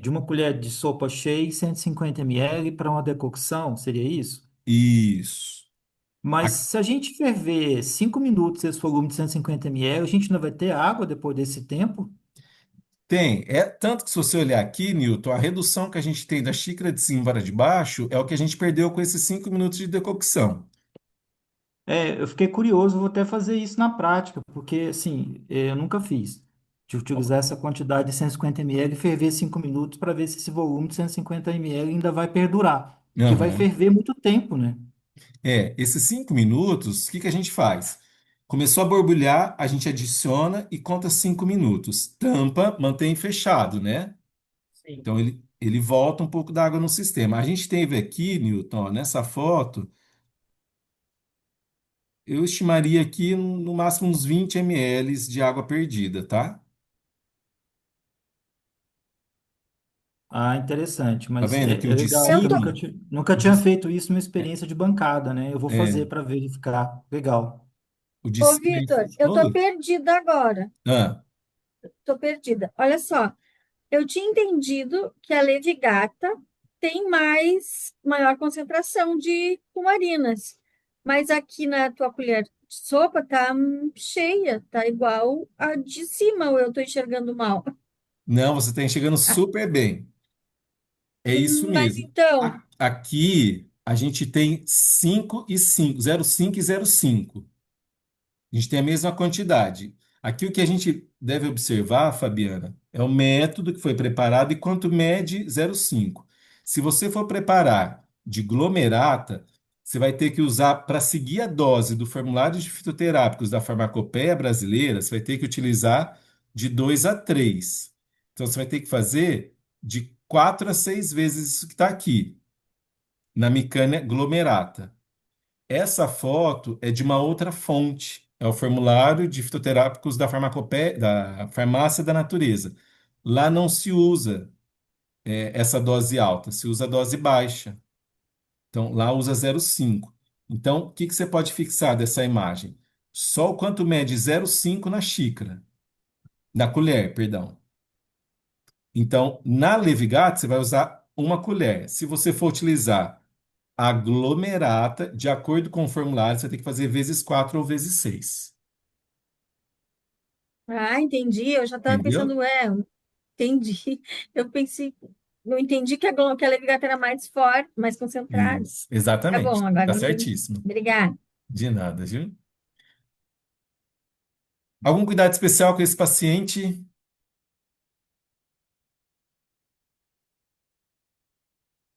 De uma colher de sopa cheia, 150 ml para uma decocção, seria isso? isso. Mas A- se a gente ferver 5 minutos esse volume de 150 ml, a gente não vai ter água depois desse tempo? Tem. É tanto que se você olhar aqui, Newton, a redução que a gente tem da xícara de cima para de baixo é o que a gente perdeu com esses 5 minutos de decocção. Eu fiquei curioso, vou até fazer isso na prática, porque assim, eu nunca fiz. De utilizar essa quantidade de 150 ml e ferver 5 minutos para ver se esse volume de 150 ml ainda vai perdurar. Porque vai Aham. ferver muito tempo, né? Esses 5 minutos, o que que a gente faz? Começou a borbulhar, a gente adiciona e conta 5 minutos. Tampa, mantém fechado, né? Sim. Então ele volta um pouco da água no sistema. A gente teve aqui, Newton, ó, nessa foto, eu estimaria aqui no máximo uns 20 ml de água perdida, tá? Ah, interessante, Tá mas vendo que é o de legal, Eu porque eu tô, cima, nunca o de, tinha feito isso numa experiência de bancada, né? Eu vou é, fazer para verificar. Legal. o de ô, cima. Vitor, eu tô Oi? perdida agora. Ah, Tô perdida. Olha só, eu tinha entendido que a Levigata tem maior concentração de cumarinas, mas aqui na tua colher de sopa tá cheia, tá igual a de cima, ou eu tô enxergando mal. não, você está chegando super bem. É isso Mas mesmo. então, Aqui a gente tem 5 e 5, 0,5 e 0,5. A gente tem a mesma quantidade. Aqui o que a gente deve observar, Fabiana, é o método que foi preparado e quanto mede 0,5. Se você for preparar de glomerata, você vai ter que usar, para seguir a dose do formulário de fitoterápicos da Farmacopeia Brasileira, você vai ter que utilizar de 2 a 3. Então você vai ter que fazer de 4 a 6 vezes isso que está aqui, na micânia glomerata. Essa foto é de uma outra fonte. É o formulário de fitoterápicos da Farmacopeia, da Farmácia da Natureza. Lá não se usa essa dose alta, se usa a dose baixa. Então, lá usa 0,5. Então, o que que você pode fixar dessa imagem? Só o quanto mede 0,5 na xícara, na colher, perdão. Então, na Levigate, você vai usar uma colher. Se você for utilizar aglomerata, de acordo com o formulário, você tem que fazer vezes 4 ou vezes 6. entendi. Eu já estava Entendeu? pensando, entendi. Eu pensei, eu entendi que a Levigata era mais forte, mais concentrada. Isso, Tá exatamente. bom, agora Tá eu entendi. certíssimo. Obrigada. De nada, viu? Algum cuidado especial com esse paciente?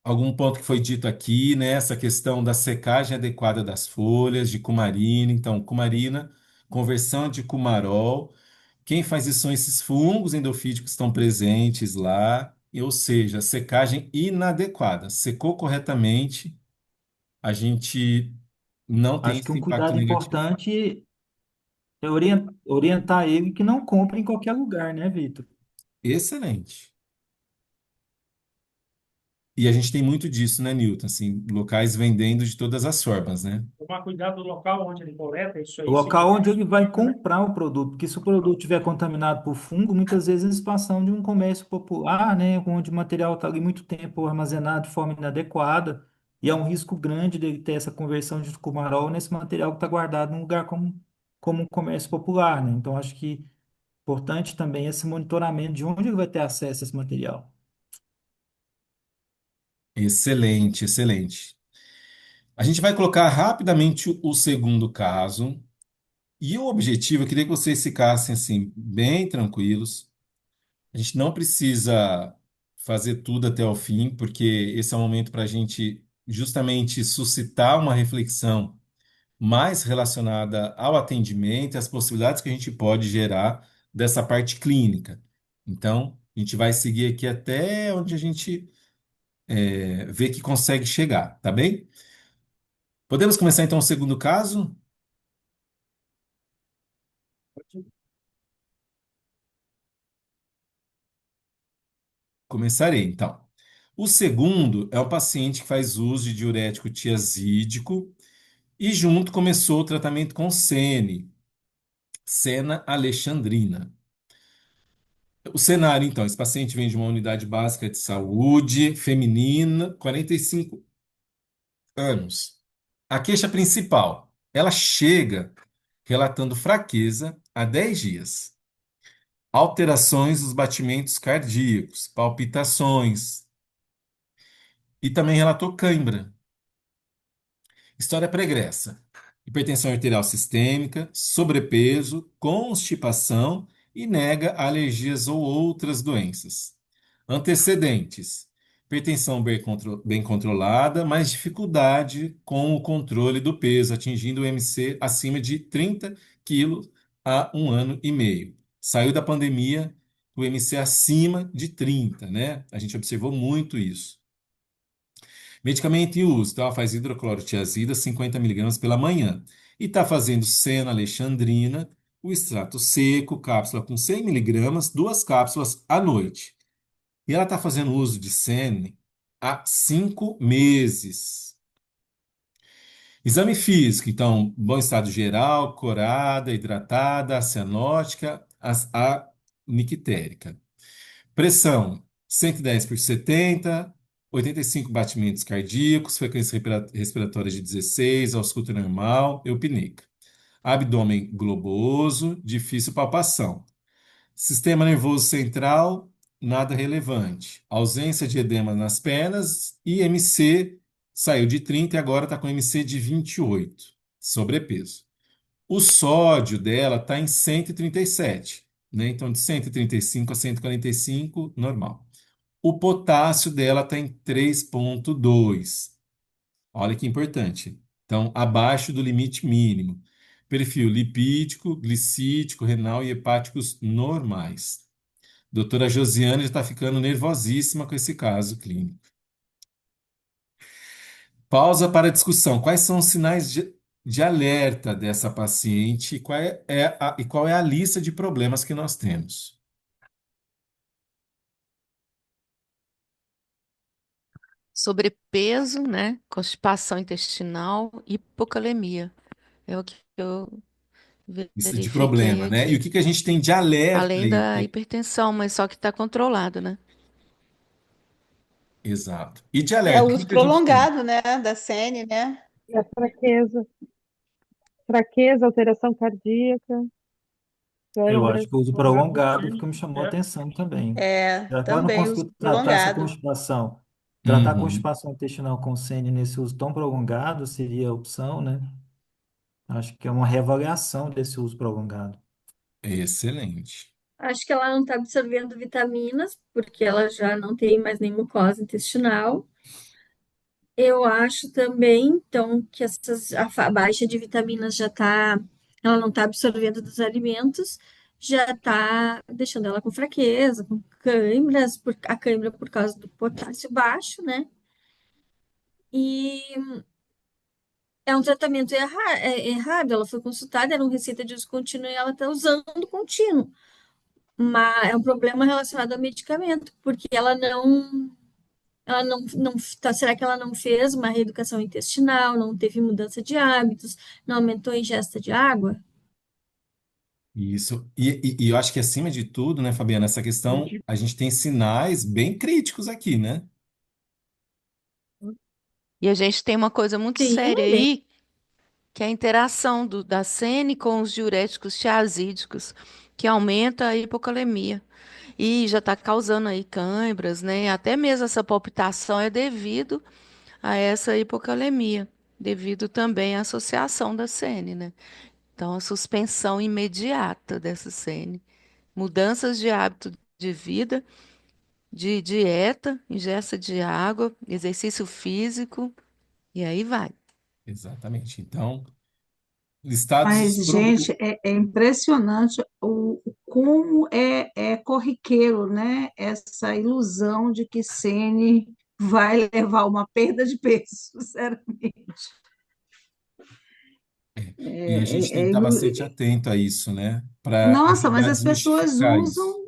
Algum ponto que foi dito aqui, né? Essa questão da secagem adequada das folhas, de cumarina. Então, cumarina, conversão de cumarol. Quem faz isso são esses fungos endofíticos que estão presentes lá, ou seja, secagem inadequada. Secou corretamente, a gente não tem Acho que esse um impacto cuidado negativo. importante é orientar ele que não compre em qualquer lugar, né, Vitor? Excelente. E a gente tem muito disso, né, Newton? Assim, locais vendendo de todas as formas, né? Tomar cuidado do local onde ele coleta, isso O aí seria local onde mais ele vai importante, né? comprar o produto, porque se o produto estiver contaminado por fungo, muitas vezes eles passam de um comércio popular, né, onde o material está ali muito tempo armazenado de forma inadequada, e é um risco grande dele ter essa conversão de cumarol nesse material que está guardado num lugar como um comércio popular, né? Então, acho que importante também esse monitoramento de onde ele vai ter acesso a esse material. Excelente, excelente. A gente vai colocar rapidamente o segundo caso. E o objetivo, eu queria que vocês ficassem assim, bem tranquilos. A gente não precisa fazer tudo até o fim, porque esse é o momento para a gente justamente suscitar uma reflexão mais relacionada ao atendimento e às possibilidades que a gente pode gerar dessa parte clínica. Então, a gente vai seguir aqui até onde a gente vê que consegue chegar, tá bem? Podemos começar então o segundo caso? Começarei então. O segundo é o paciente que faz uso de diurético tiazídico e junto começou o tratamento com sene, Sena alexandrina. O cenário, então, esse paciente vem de uma unidade básica de saúde feminina, 45 anos. A queixa principal, ela chega relatando fraqueza há 10 dias, alterações dos batimentos cardíacos, palpitações, e também relatou cãibra. História pregressa: hipertensão arterial sistêmica, sobrepeso, constipação e nega alergias ou outras doenças. Antecedentes: hipertensão bem controlada, mas dificuldade com o controle do peso, atingindo o MC acima de 30 quilos há 1 ano e meio. Saiu da pandemia, o MC acima de 30, né? A gente observou muito isso. Medicamento em uso, tá? Faz hidroclorotiazida, 50 miligramas pela manhã. E está fazendo sena alexandrina, o extrato seco, cápsula com 100 miligramas, 2 cápsulas à noite. E ela está fazendo uso de sene há 5 meses. Exame físico, então, bom estado geral, corada, hidratada, cianótica, a nictérica. Pressão, 110 por 70, 85 batimentos cardíacos, frequência respiratória de 16, ausculta normal, eupneica. Abdômen globoso, difícil palpação. Sistema nervoso central, nada relevante. Ausência de edema nas pernas e MC saiu de 30 e agora está com MC de 28. Sobrepeso. O sódio dela está em 137, né? Então, de 135 a 145, normal. O potássio dela está em 3,2. Olha que importante. Então, abaixo do limite mínimo. Perfil lipídico, glicídico, renal e hepáticos normais. Doutora Josiane já está ficando nervosíssima com esse caso clínico. Pausa para discussão. Quais são os sinais de alerta dessa paciente e qual é a lista de problemas que nós temos? Sobrepeso, né? Constipação intestinal, hipocalemia. É o que eu Lista de verifiquei problema, né? E o aqui. que que a gente tem de alerta Além aí? da hipertensão, mas só que está controlado, né? Exato. E de É o alerta, o que uso que a gente tem? prolongado, né, da sene, né? E a fraqueza, alteração cardíaca, Eu acho câimbras. que o uso prolongado que me chamou a atenção também. Já que ela não Também uso conseguiu tratar essa prolongado. constipação, tratar a Uhum. constipação intestinal com sene nesse uso tão prolongado seria a opção, né? Acho que é uma reavaliação desse uso prolongado. Excelente. Acho que ela não está absorvendo vitaminas, porque ela já não tem mais nem mucosa intestinal. Eu acho também, então, que a baixa de vitaminas ela não está absorvendo dos alimentos, já está deixando ela com fraqueza, com câimbras, a câimbra por causa do potássio baixo, né? E é um tratamento errado. Ela foi consultada, era uma receita de uso contínuo e ela está usando contínuo. Mas é um problema relacionado ao medicamento, porque ela não tá, será que ela não fez uma reeducação intestinal, não teve mudança de hábitos, não aumentou a ingesta de água? Isso. E eu acho que acima de tudo, né, Fabiana, essa questão, a gente tem sinais bem críticos aqui, né? E a gente tem uma coisa muito Sim, séria bem. aí, que é a interação da sene com os diuréticos tiazídicos, que aumenta a hipocalemia. E já está causando aí câimbras, né? Até mesmo essa palpitação é devido a essa hipocalemia, devido também à associação da sene, né? Então, a suspensão imediata dessa sene. Mudanças de hábito de vida, de dieta, ingesta de água, exercício físico, e aí vai. Exatamente. Então, listados Mas, foram. gente, é impressionante como é corriqueiro, né? Essa ilusão de que Sene vai levar uma perda de peso, sinceramente. E a gente tem que estar bastante atento a isso, né? Para Nossa, mas ajudar a as pessoas desmistificar isso. usam,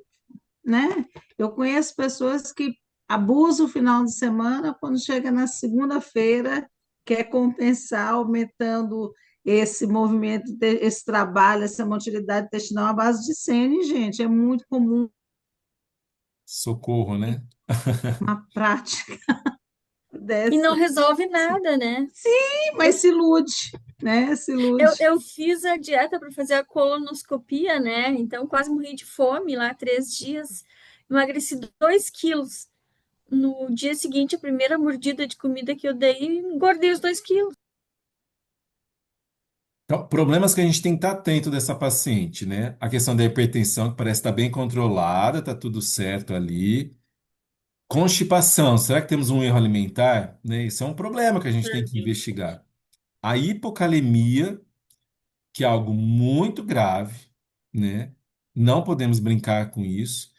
né? Eu conheço pessoas que abusam o final de semana, quando chega na segunda-feira, quer compensar aumentando esse movimento, esse trabalho, essa motilidade intestinal à base de sene, gente. É muito comum Socorro, né? uma prática E não dessa. resolve nada, né? Sim, mas se ilude, né? Se ilude. Eu fiz a dieta para fazer a colonoscopia, né? Então quase morri de fome lá 3 dias. Emagreci 2 quilos. No dia seguinte, a primeira mordida de comida que eu dei, engordei os 2 quilos. Então, problemas que a gente tem que estar atento dessa paciente, né? A questão da hipertensão, que parece estar bem controlada, está tudo certo ali. Constipação, será que temos um erro alimentar? Né? Isso é um problema que a gente tem que investigar. A hipocalemia, que é algo muito grave, né? Não podemos brincar com isso.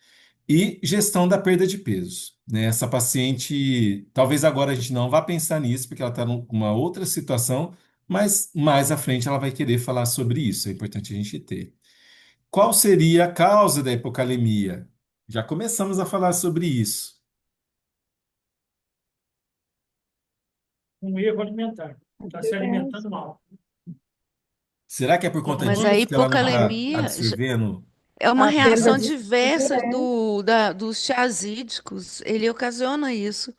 E gestão da perda de peso, né? Essa paciente, talvez agora a gente não vá pensar nisso, porque ela está numa outra situação, mas mais à frente ela vai querer falar sobre isso. É importante a gente ter. Qual seria a causa da hipocalemia? Já começamos a falar sobre isso. Um erro alimentar. Está se alimentando mal. Será que é por conta Mas a disso que ela não está hipocalemia absorvendo? é uma A perda reação de diversa é. dos tiazídicos. Ele ocasiona isso,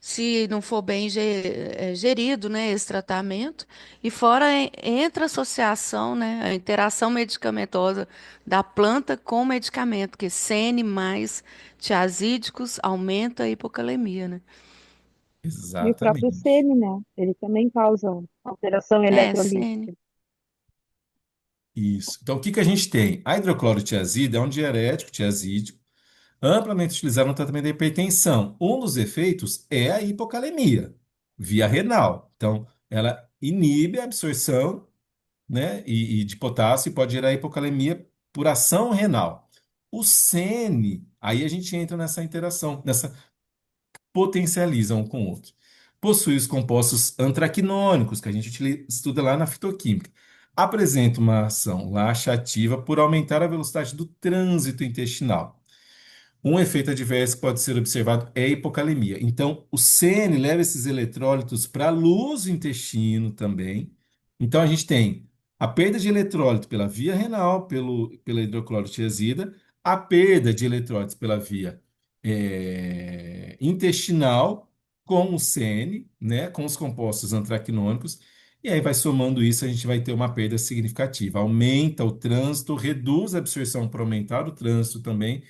se não for bem gerido, né, esse tratamento. E fora entra a associação, né, a interação medicamentosa da planta com o medicamento, que CN mais tiazídicos aumenta a hipocalemia, né? E o próprio Exatamente. sêmen, né? Ele também causa alteração É, CN. eletrolítica. Isso. Então, o que que a gente tem? A hidroclorotiazida é um diurético tiazídico amplamente utilizado no tratamento da hipertensão. Um dos efeitos é a hipocalemia, via renal. Então, ela inibe a absorção, né, e de potássio e pode gerar hipocalemia por ação renal. O CN, aí a gente entra nessa interação, nessa potencializa um com o outro. Possui os compostos antraquinônicos, que a gente estuda lá na fitoquímica. Apresenta uma ação laxativa por aumentar a velocidade do trânsito intestinal. Um efeito adverso que pode ser observado é a hipocalemia. Então, o CN leva esses eletrólitos para a luz do intestino também. Então, a gente tem a perda de eletrólito pela via renal, pela hidroclorotiazida, a perda de eletrólitos pela via intestinal com o CN, né, com os compostos antraquinônicos, e aí vai somando isso, a gente vai ter uma perda significativa. Aumenta o trânsito, reduz a absorção por aumentar o trânsito também,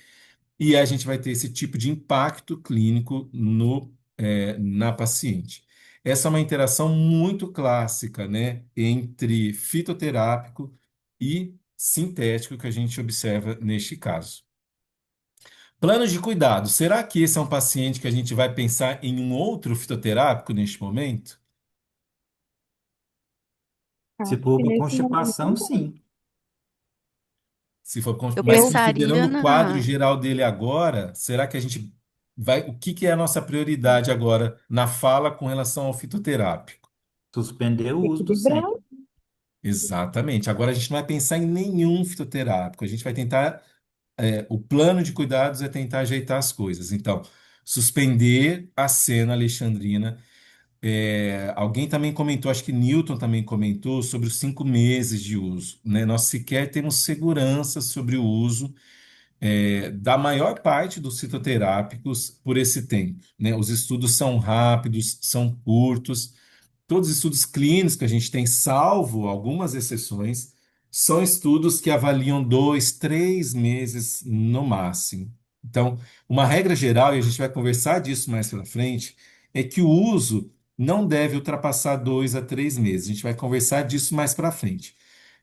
e a gente vai ter esse tipo de impacto clínico na paciente. Essa é uma interação muito clássica, né, entre fitoterápico e sintético que a gente observa neste caso. Planos de cuidado. Será que esse é um paciente que a gente vai pensar em um outro fitoterápico neste momento? Se Acho for que para nesse momento constipação, não. sim. Se for, Eu mas Eu, pensaria considerando o quadro na. geral dele agora, será que a gente vai? O que que é a nossa prioridade agora na fala com relação ao fitoterápico? Suspender o uso do equilibrar. SEM. Exatamente. Agora a gente não vai pensar em nenhum fitoterápico. A gente vai tentar. O plano de cuidados é tentar ajeitar as coisas. Então, suspender a cena alexandrina. Alguém também comentou, acho que Newton também comentou sobre os 5 meses de uso, né? Nós sequer temos segurança sobre o uso da maior parte dos fitoterápicos por esse tempo, né? Os estudos são rápidos, são curtos. Todos os estudos clínicos que a gente tem, salvo algumas exceções, são estudos que avaliam 2, 3 meses no máximo. Então, uma regra geral, e a gente vai conversar disso mais para frente, é que o uso não deve ultrapassar 2 a 3 meses. A gente vai conversar disso mais para frente.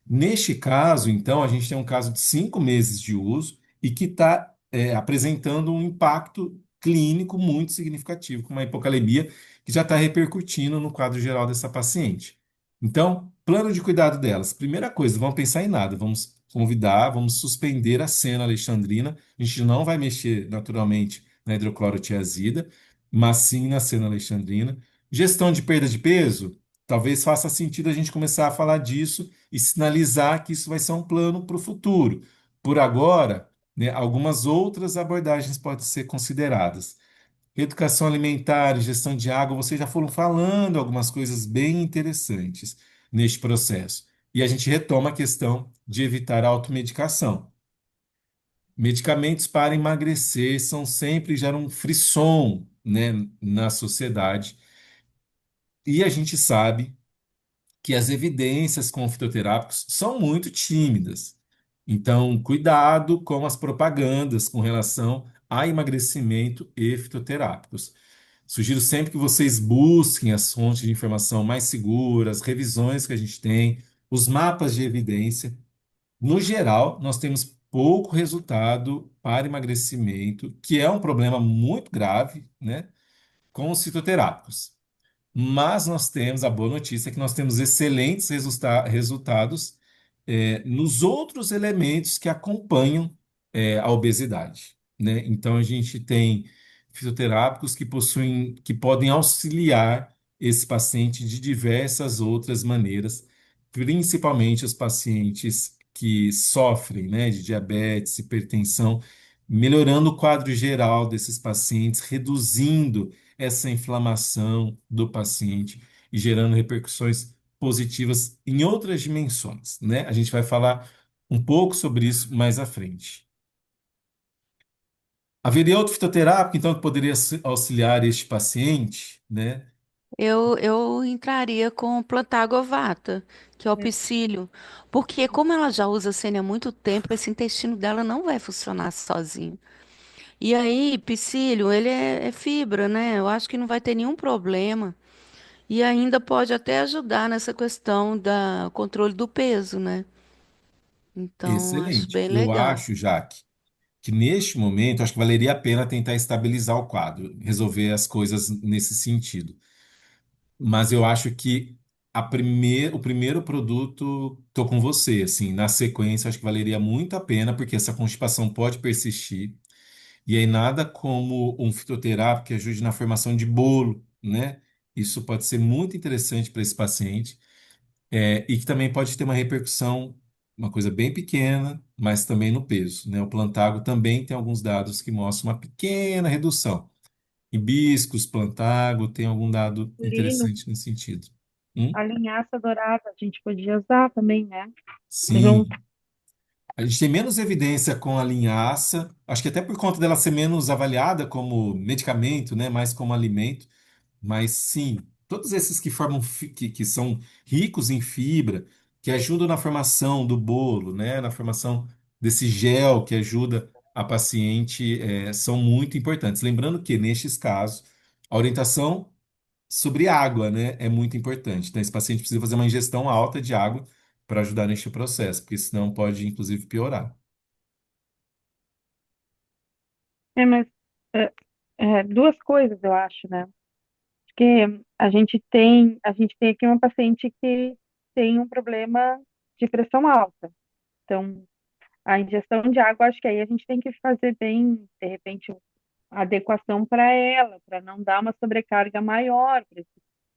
Neste caso, então, a gente tem um caso de 5 meses de uso e que está apresentando um impacto clínico muito significativo, com uma hipocalemia que já está repercutindo no quadro geral dessa paciente. Então, plano de cuidado delas. Primeira coisa, vamos pensar em nada. Vamos convidar, vamos suspender a cena alexandrina. A gente não vai mexer naturalmente na hidroclorotiazida, mas sim na cena alexandrina. Gestão de perda de peso, talvez faça sentido a gente começar a falar disso e sinalizar que isso vai ser um plano para o futuro. Por agora, né, algumas outras abordagens podem ser consideradas. Educação alimentar e gestão de água, vocês já foram falando algumas coisas bem interessantes neste processo. E a gente retoma a questão de evitar a automedicação. Medicamentos para emagrecer são sempre geram um frisson, né, na sociedade. E a gente sabe que as evidências com fitoterápicos são muito tímidas. Então, cuidado com as propagandas com relação a emagrecimento e fitoterápicos. Sugiro sempre que vocês busquem as fontes de informação mais seguras, revisões que a gente tem, os mapas de evidência. No geral, nós temos pouco resultado para emagrecimento, que é um problema muito grave, né, com os fitoterápicos. Mas nós temos a boa notícia que nós temos excelentes resultados nos outros elementos que acompanham a obesidade, né? Então a gente tem fisioterápicos que possuem, que podem auxiliar esse paciente de diversas outras maneiras, principalmente os pacientes que sofrem, né, de diabetes, hipertensão, melhorando o quadro geral desses pacientes, reduzindo essa inflamação do paciente e gerando repercussões positivas em outras dimensões, né? A gente vai falar um pouco sobre isso mais à frente. Haveria outro fitoterápico, então, que poderia auxiliar este paciente, né? Eu entraria com o Plantagovata, que é o psyllium, porque como ela já usa sênia há muito tempo, esse intestino dela não vai funcionar sozinho. E aí, psyllium, ele é fibra, né? Eu acho que não vai ter nenhum problema. E ainda pode até ajudar nessa questão da controle do peso, né? Então, acho Excelente. bem Eu legal. acho, Jaque, que neste momento, acho que valeria a pena tentar estabilizar o quadro, resolver as coisas nesse sentido. Mas eu acho que o primeiro produto, tô com você, assim, na sequência, acho que valeria muito a pena, porque essa constipação pode persistir. E aí nada como um fitoterápico que ajude na formação de bolo, né? Isso pode ser muito interessante para esse paciente, e que também pode ter uma repercussão, uma coisa bem pequena, mas também no peso, né? O Plantago também tem alguns dados que mostram uma pequena redução. Hibiscus, Plantago, tem algum dado Lino, interessante nesse sentido. Hum? a linhaça dourada, a gente podia usar também, né? Junto. Sim. A gente tem menos evidência com a linhaça, acho que até por conta dela ser menos avaliada como medicamento, né? Mais como alimento. Mas sim, todos esses que formam que são ricos em fibra, que ajudam na formação do bolo, né, na formação desse gel que ajuda a paciente, são muito importantes. Lembrando que, nestes casos, a orientação sobre água, né, é muito importante. Então, esse paciente precisa fazer uma ingestão alta de água para ajudar neste processo, porque senão pode, inclusive, piorar. Mas é, duas coisas, eu acho, né? Porque a gente tem aqui uma paciente que tem um problema de pressão alta. Então, a ingestão de água, acho que aí a gente tem que fazer bem, de repente, a adequação para ela, para não dar uma sobrecarga maior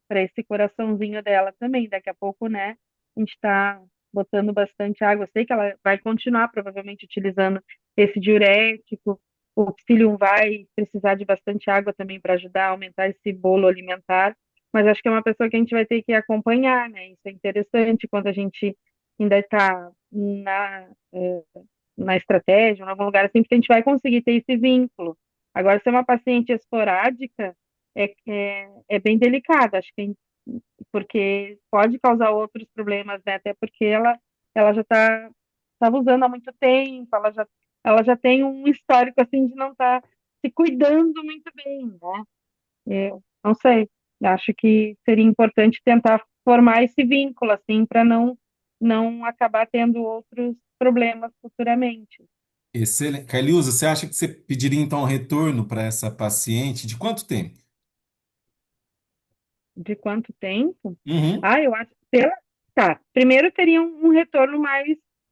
para esse coraçãozinho dela também. Daqui a pouco, né, a gente está botando bastante água. Eu sei que ela vai continuar provavelmente utilizando esse diurético. O psyllium vai precisar de bastante água também para ajudar a aumentar esse bolo alimentar. Mas acho que é uma pessoa que a gente vai ter que acompanhar, né? Isso é interessante quando a gente ainda está na estratégia, em algum lugar assim, porque a gente vai conseguir ter esse vínculo. Agora, se é uma paciente esporádica, é bem delicado, acho que porque pode causar outros problemas, né? Até porque ela já estava usando há muito tempo, ela já tem um histórico assim de não estar se cuidando muito bem, né? Não sei, acho que seria importante tentar formar esse vínculo assim para não acabar tendo outros problemas futuramente. Excelente. Carliusa, você acha que você pediria, então, um retorno para essa paciente de quanto tempo? De quanto tempo? Uhum. Eu acho, Pela- Tá, primeiro teria um retorno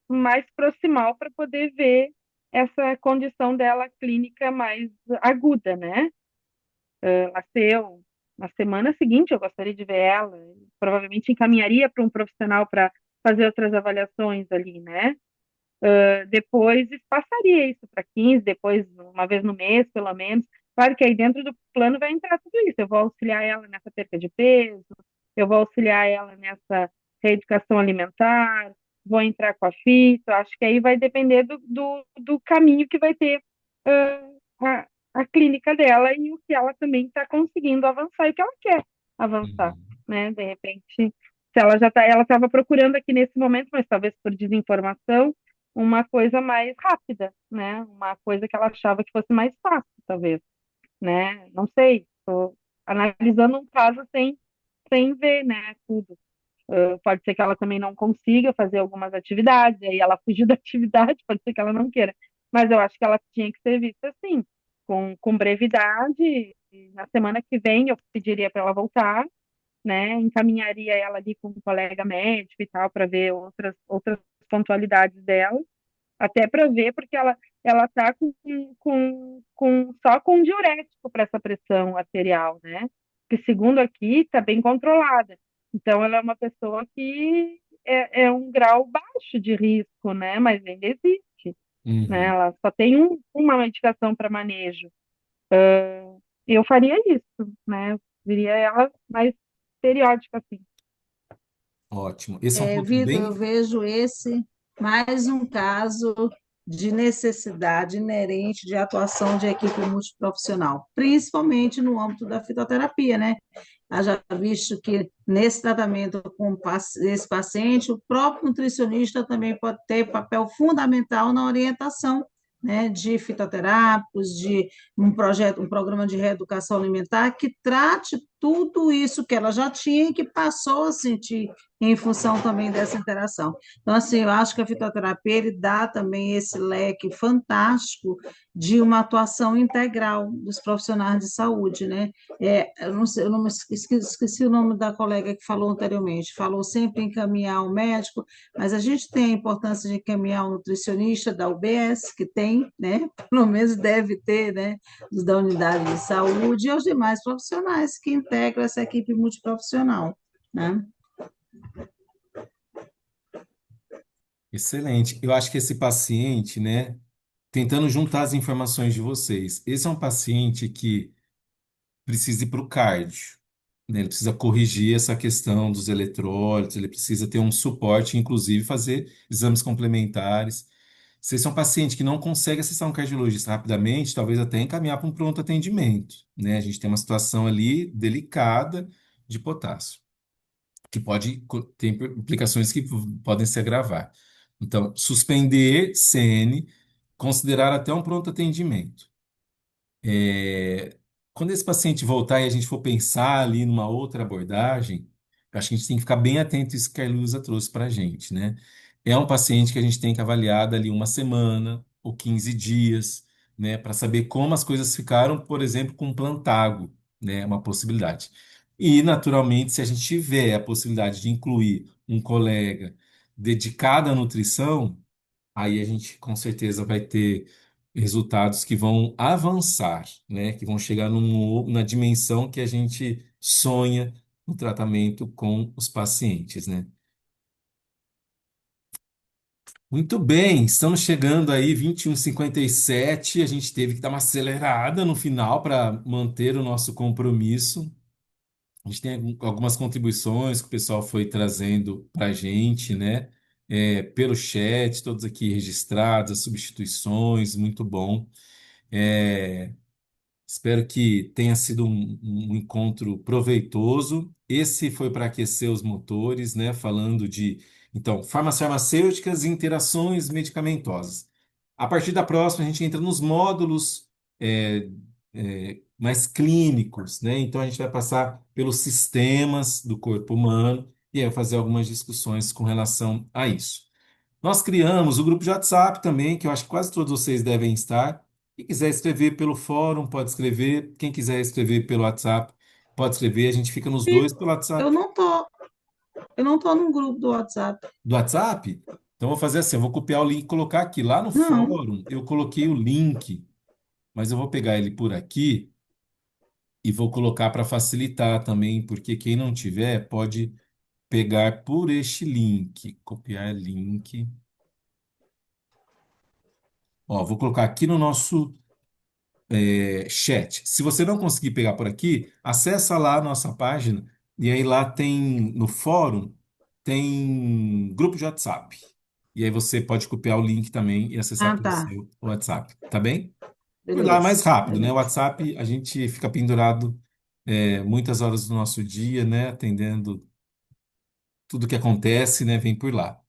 mais proximal para poder ver essa condição dela clínica mais aguda, né? Nasceu na semana seguinte, eu gostaria de ver ela, provavelmente encaminharia para um profissional para fazer outras avaliações ali, né? Depois passaria isso para 15, depois uma vez no mês, pelo menos. Claro que aí dentro do plano vai entrar tudo isso. Eu vou auxiliar ela nessa perca de peso, eu vou auxiliar ela nessa reeducação alimentar, vou entrar com a fito. Acho que aí vai depender do caminho que vai ter a, a clínica dela e o que ela também está conseguindo avançar e o que ela quer avançar, né? De repente, se ela já tá, ela estava procurando aqui nesse momento, mas talvez por desinformação, uma coisa mais rápida, né? Uma coisa que ela achava que fosse mais fácil, talvez, né? Não sei, estou analisando um caso sem ver, né, tudo. Pode ser que ela também não consiga fazer algumas atividades, aí ela fugiu da atividade, pode ser que ela não queira. Mas eu acho que ela tinha que ser vista assim, com brevidade. E na semana que vem eu pediria para ela voltar, né? Encaminharia ela ali com um colega médico e tal, para ver outras pontualidades dela, até para ver, porque ela tá só com diurético para essa pressão arterial, né? Que segundo aqui está bem controlada. Então ela é uma pessoa que é um grau baixo de risco, né? Mas ainda existe, né? Uhum. Ela só tem uma medicação para manejo. Eu faria isso, né? Eu viria ela mais periódica, assim. Ótimo. Esse é um ponto Vitor, eu bem. vejo esse mais um caso de necessidade inerente de atuação de equipe multiprofissional, principalmente no âmbito da fitoterapia, né? Haja visto que nesse tratamento com esse paciente, o próprio nutricionista também pode ter papel fundamental na orientação, né, de fitoterápicos, de um programa de reeducação alimentar que trate tudo isso que ela já tinha e que passou a sentir em função também dessa interação. Então, assim, eu acho que a fitoterapia ele dá também esse leque fantástico de uma atuação integral dos profissionais de saúde, né? Eu não sei, eu não me esqueci o nome da colega que falou anteriormente, falou sempre em encaminhar o médico, mas a gente tem a importância de encaminhar o nutricionista da UBS, que tem, né? Pelo menos deve ter, né? Os da unidade de saúde e os demais profissionais que integram essa equipe multiprofissional, né? Excelente. Eu acho que esse paciente, né, tentando juntar as informações de vocês, esse é um paciente que precisa ir para o cardio, né? Ele precisa corrigir essa questão dos eletrólitos, ele precisa ter um suporte, inclusive fazer exames complementares. Se esse é um paciente que não consegue acessar um cardiologista rapidamente, talvez até encaminhar para um pronto atendimento, né? A gente tem uma situação ali delicada de potássio, que pode ter implicações que podem se agravar. Então, suspender CN, considerar até um pronto atendimento. É, quando esse paciente voltar e a gente for pensar ali numa outra abordagem, eu acho que a gente tem que ficar bem atento a isso que a Luísa trouxe para a gente, né? É um paciente que a gente tem que avaliar dali uma semana ou 15 dias, né? Para saber como as coisas ficaram, por exemplo, com plantago, né? Uma possibilidade. E, naturalmente, se a gente tiver a possibilidade de incluir um colega dedicado à nutrição, aí a gente com certeza vai ter resultados que vão avançar, né? Que vão chegar na dimensão que a gente sonha no tratamento com os pacientes, né? Muito bem, estamos chegando aí 21h57. A gente teve que dar uma acelerada no final para manter o nosso compromisso. A gente tem algumas contribuições que o pessoal foi trazendo para a gente, né? Pelo chat, todos aqui registrados, as substituições, muito bom. É, espero que tenha sido um encontro proveitoso. Esse foi para aquecer os motores, né? Falando de, então, farmacêuticas e interações medicamentosas. A partir da próxima, a gente entra nos módulos é, mais clínicos, né? Então, a gente vai passar pelos sistemas do corpo humano e aí vai fazer algumas discussões com relação a isso. Nós criamos o grupo de WhatsApp também, que eu acho que quase todos vocês devem estar. Quem quiser escrever pelo fórum, pode escrever. Quem quiser escrever pelo WhatsApp, pode escrever. A gente fica nos dois pelo Eu WhatsApp. não tô, Eu não estou num grupo do WhatsApp. Do WhatsApp? Então, eu vou fazer assim, eu vou copiar o link e colocar aqui. Lá no Não. fórum, eu coloquei o link, mas eu vou pegar ele por aqui e vou colocar para facilitar também, porque quem não tiver pode pegar por este link. Copiar link. Ó, vou colocar aqui no nosso chat. Se você não conseguir pegar por aqui, acessa lá a nossa página e aí lá tem no fórum tem grupo de WhatsApp. E aí você pode copiar o link também e acessar Ah, pelo tá. seu WhatsApp, tá bem? Por lá é mais Beleza, rápido, né? O beleza. WhatsApp a gente fica pendurado muitas horas do nosso dia, né? Atendendo tudo que acontece, né? Vem por lá.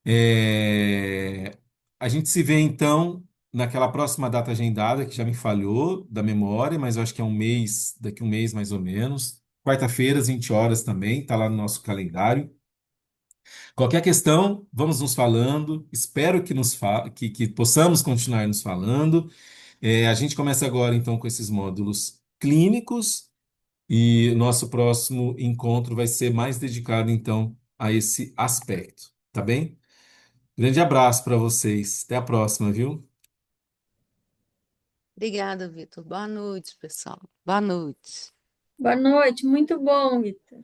É, A gente se vê então naquela próxima data agendada, que já me falhou da memória, mas eu acho que é um mês, daqui um mês mais ou menos. Quarta-feira, às 20 horas também, tá lá no nosso calendário. Qualquer questão, vamos nos falando. Espero que possamos continuar nos falando. A gente começa agora então com esses módulos clínicos e nosso próximo encontro vai ser mais dedicado então a esse aspecto, tá bem? Grande abraço para vocês. Até a próxima, viu? Obrigada, Vitor. Boa noite, pessoal. Boa noite. Boa noite, muito bom, Vitor.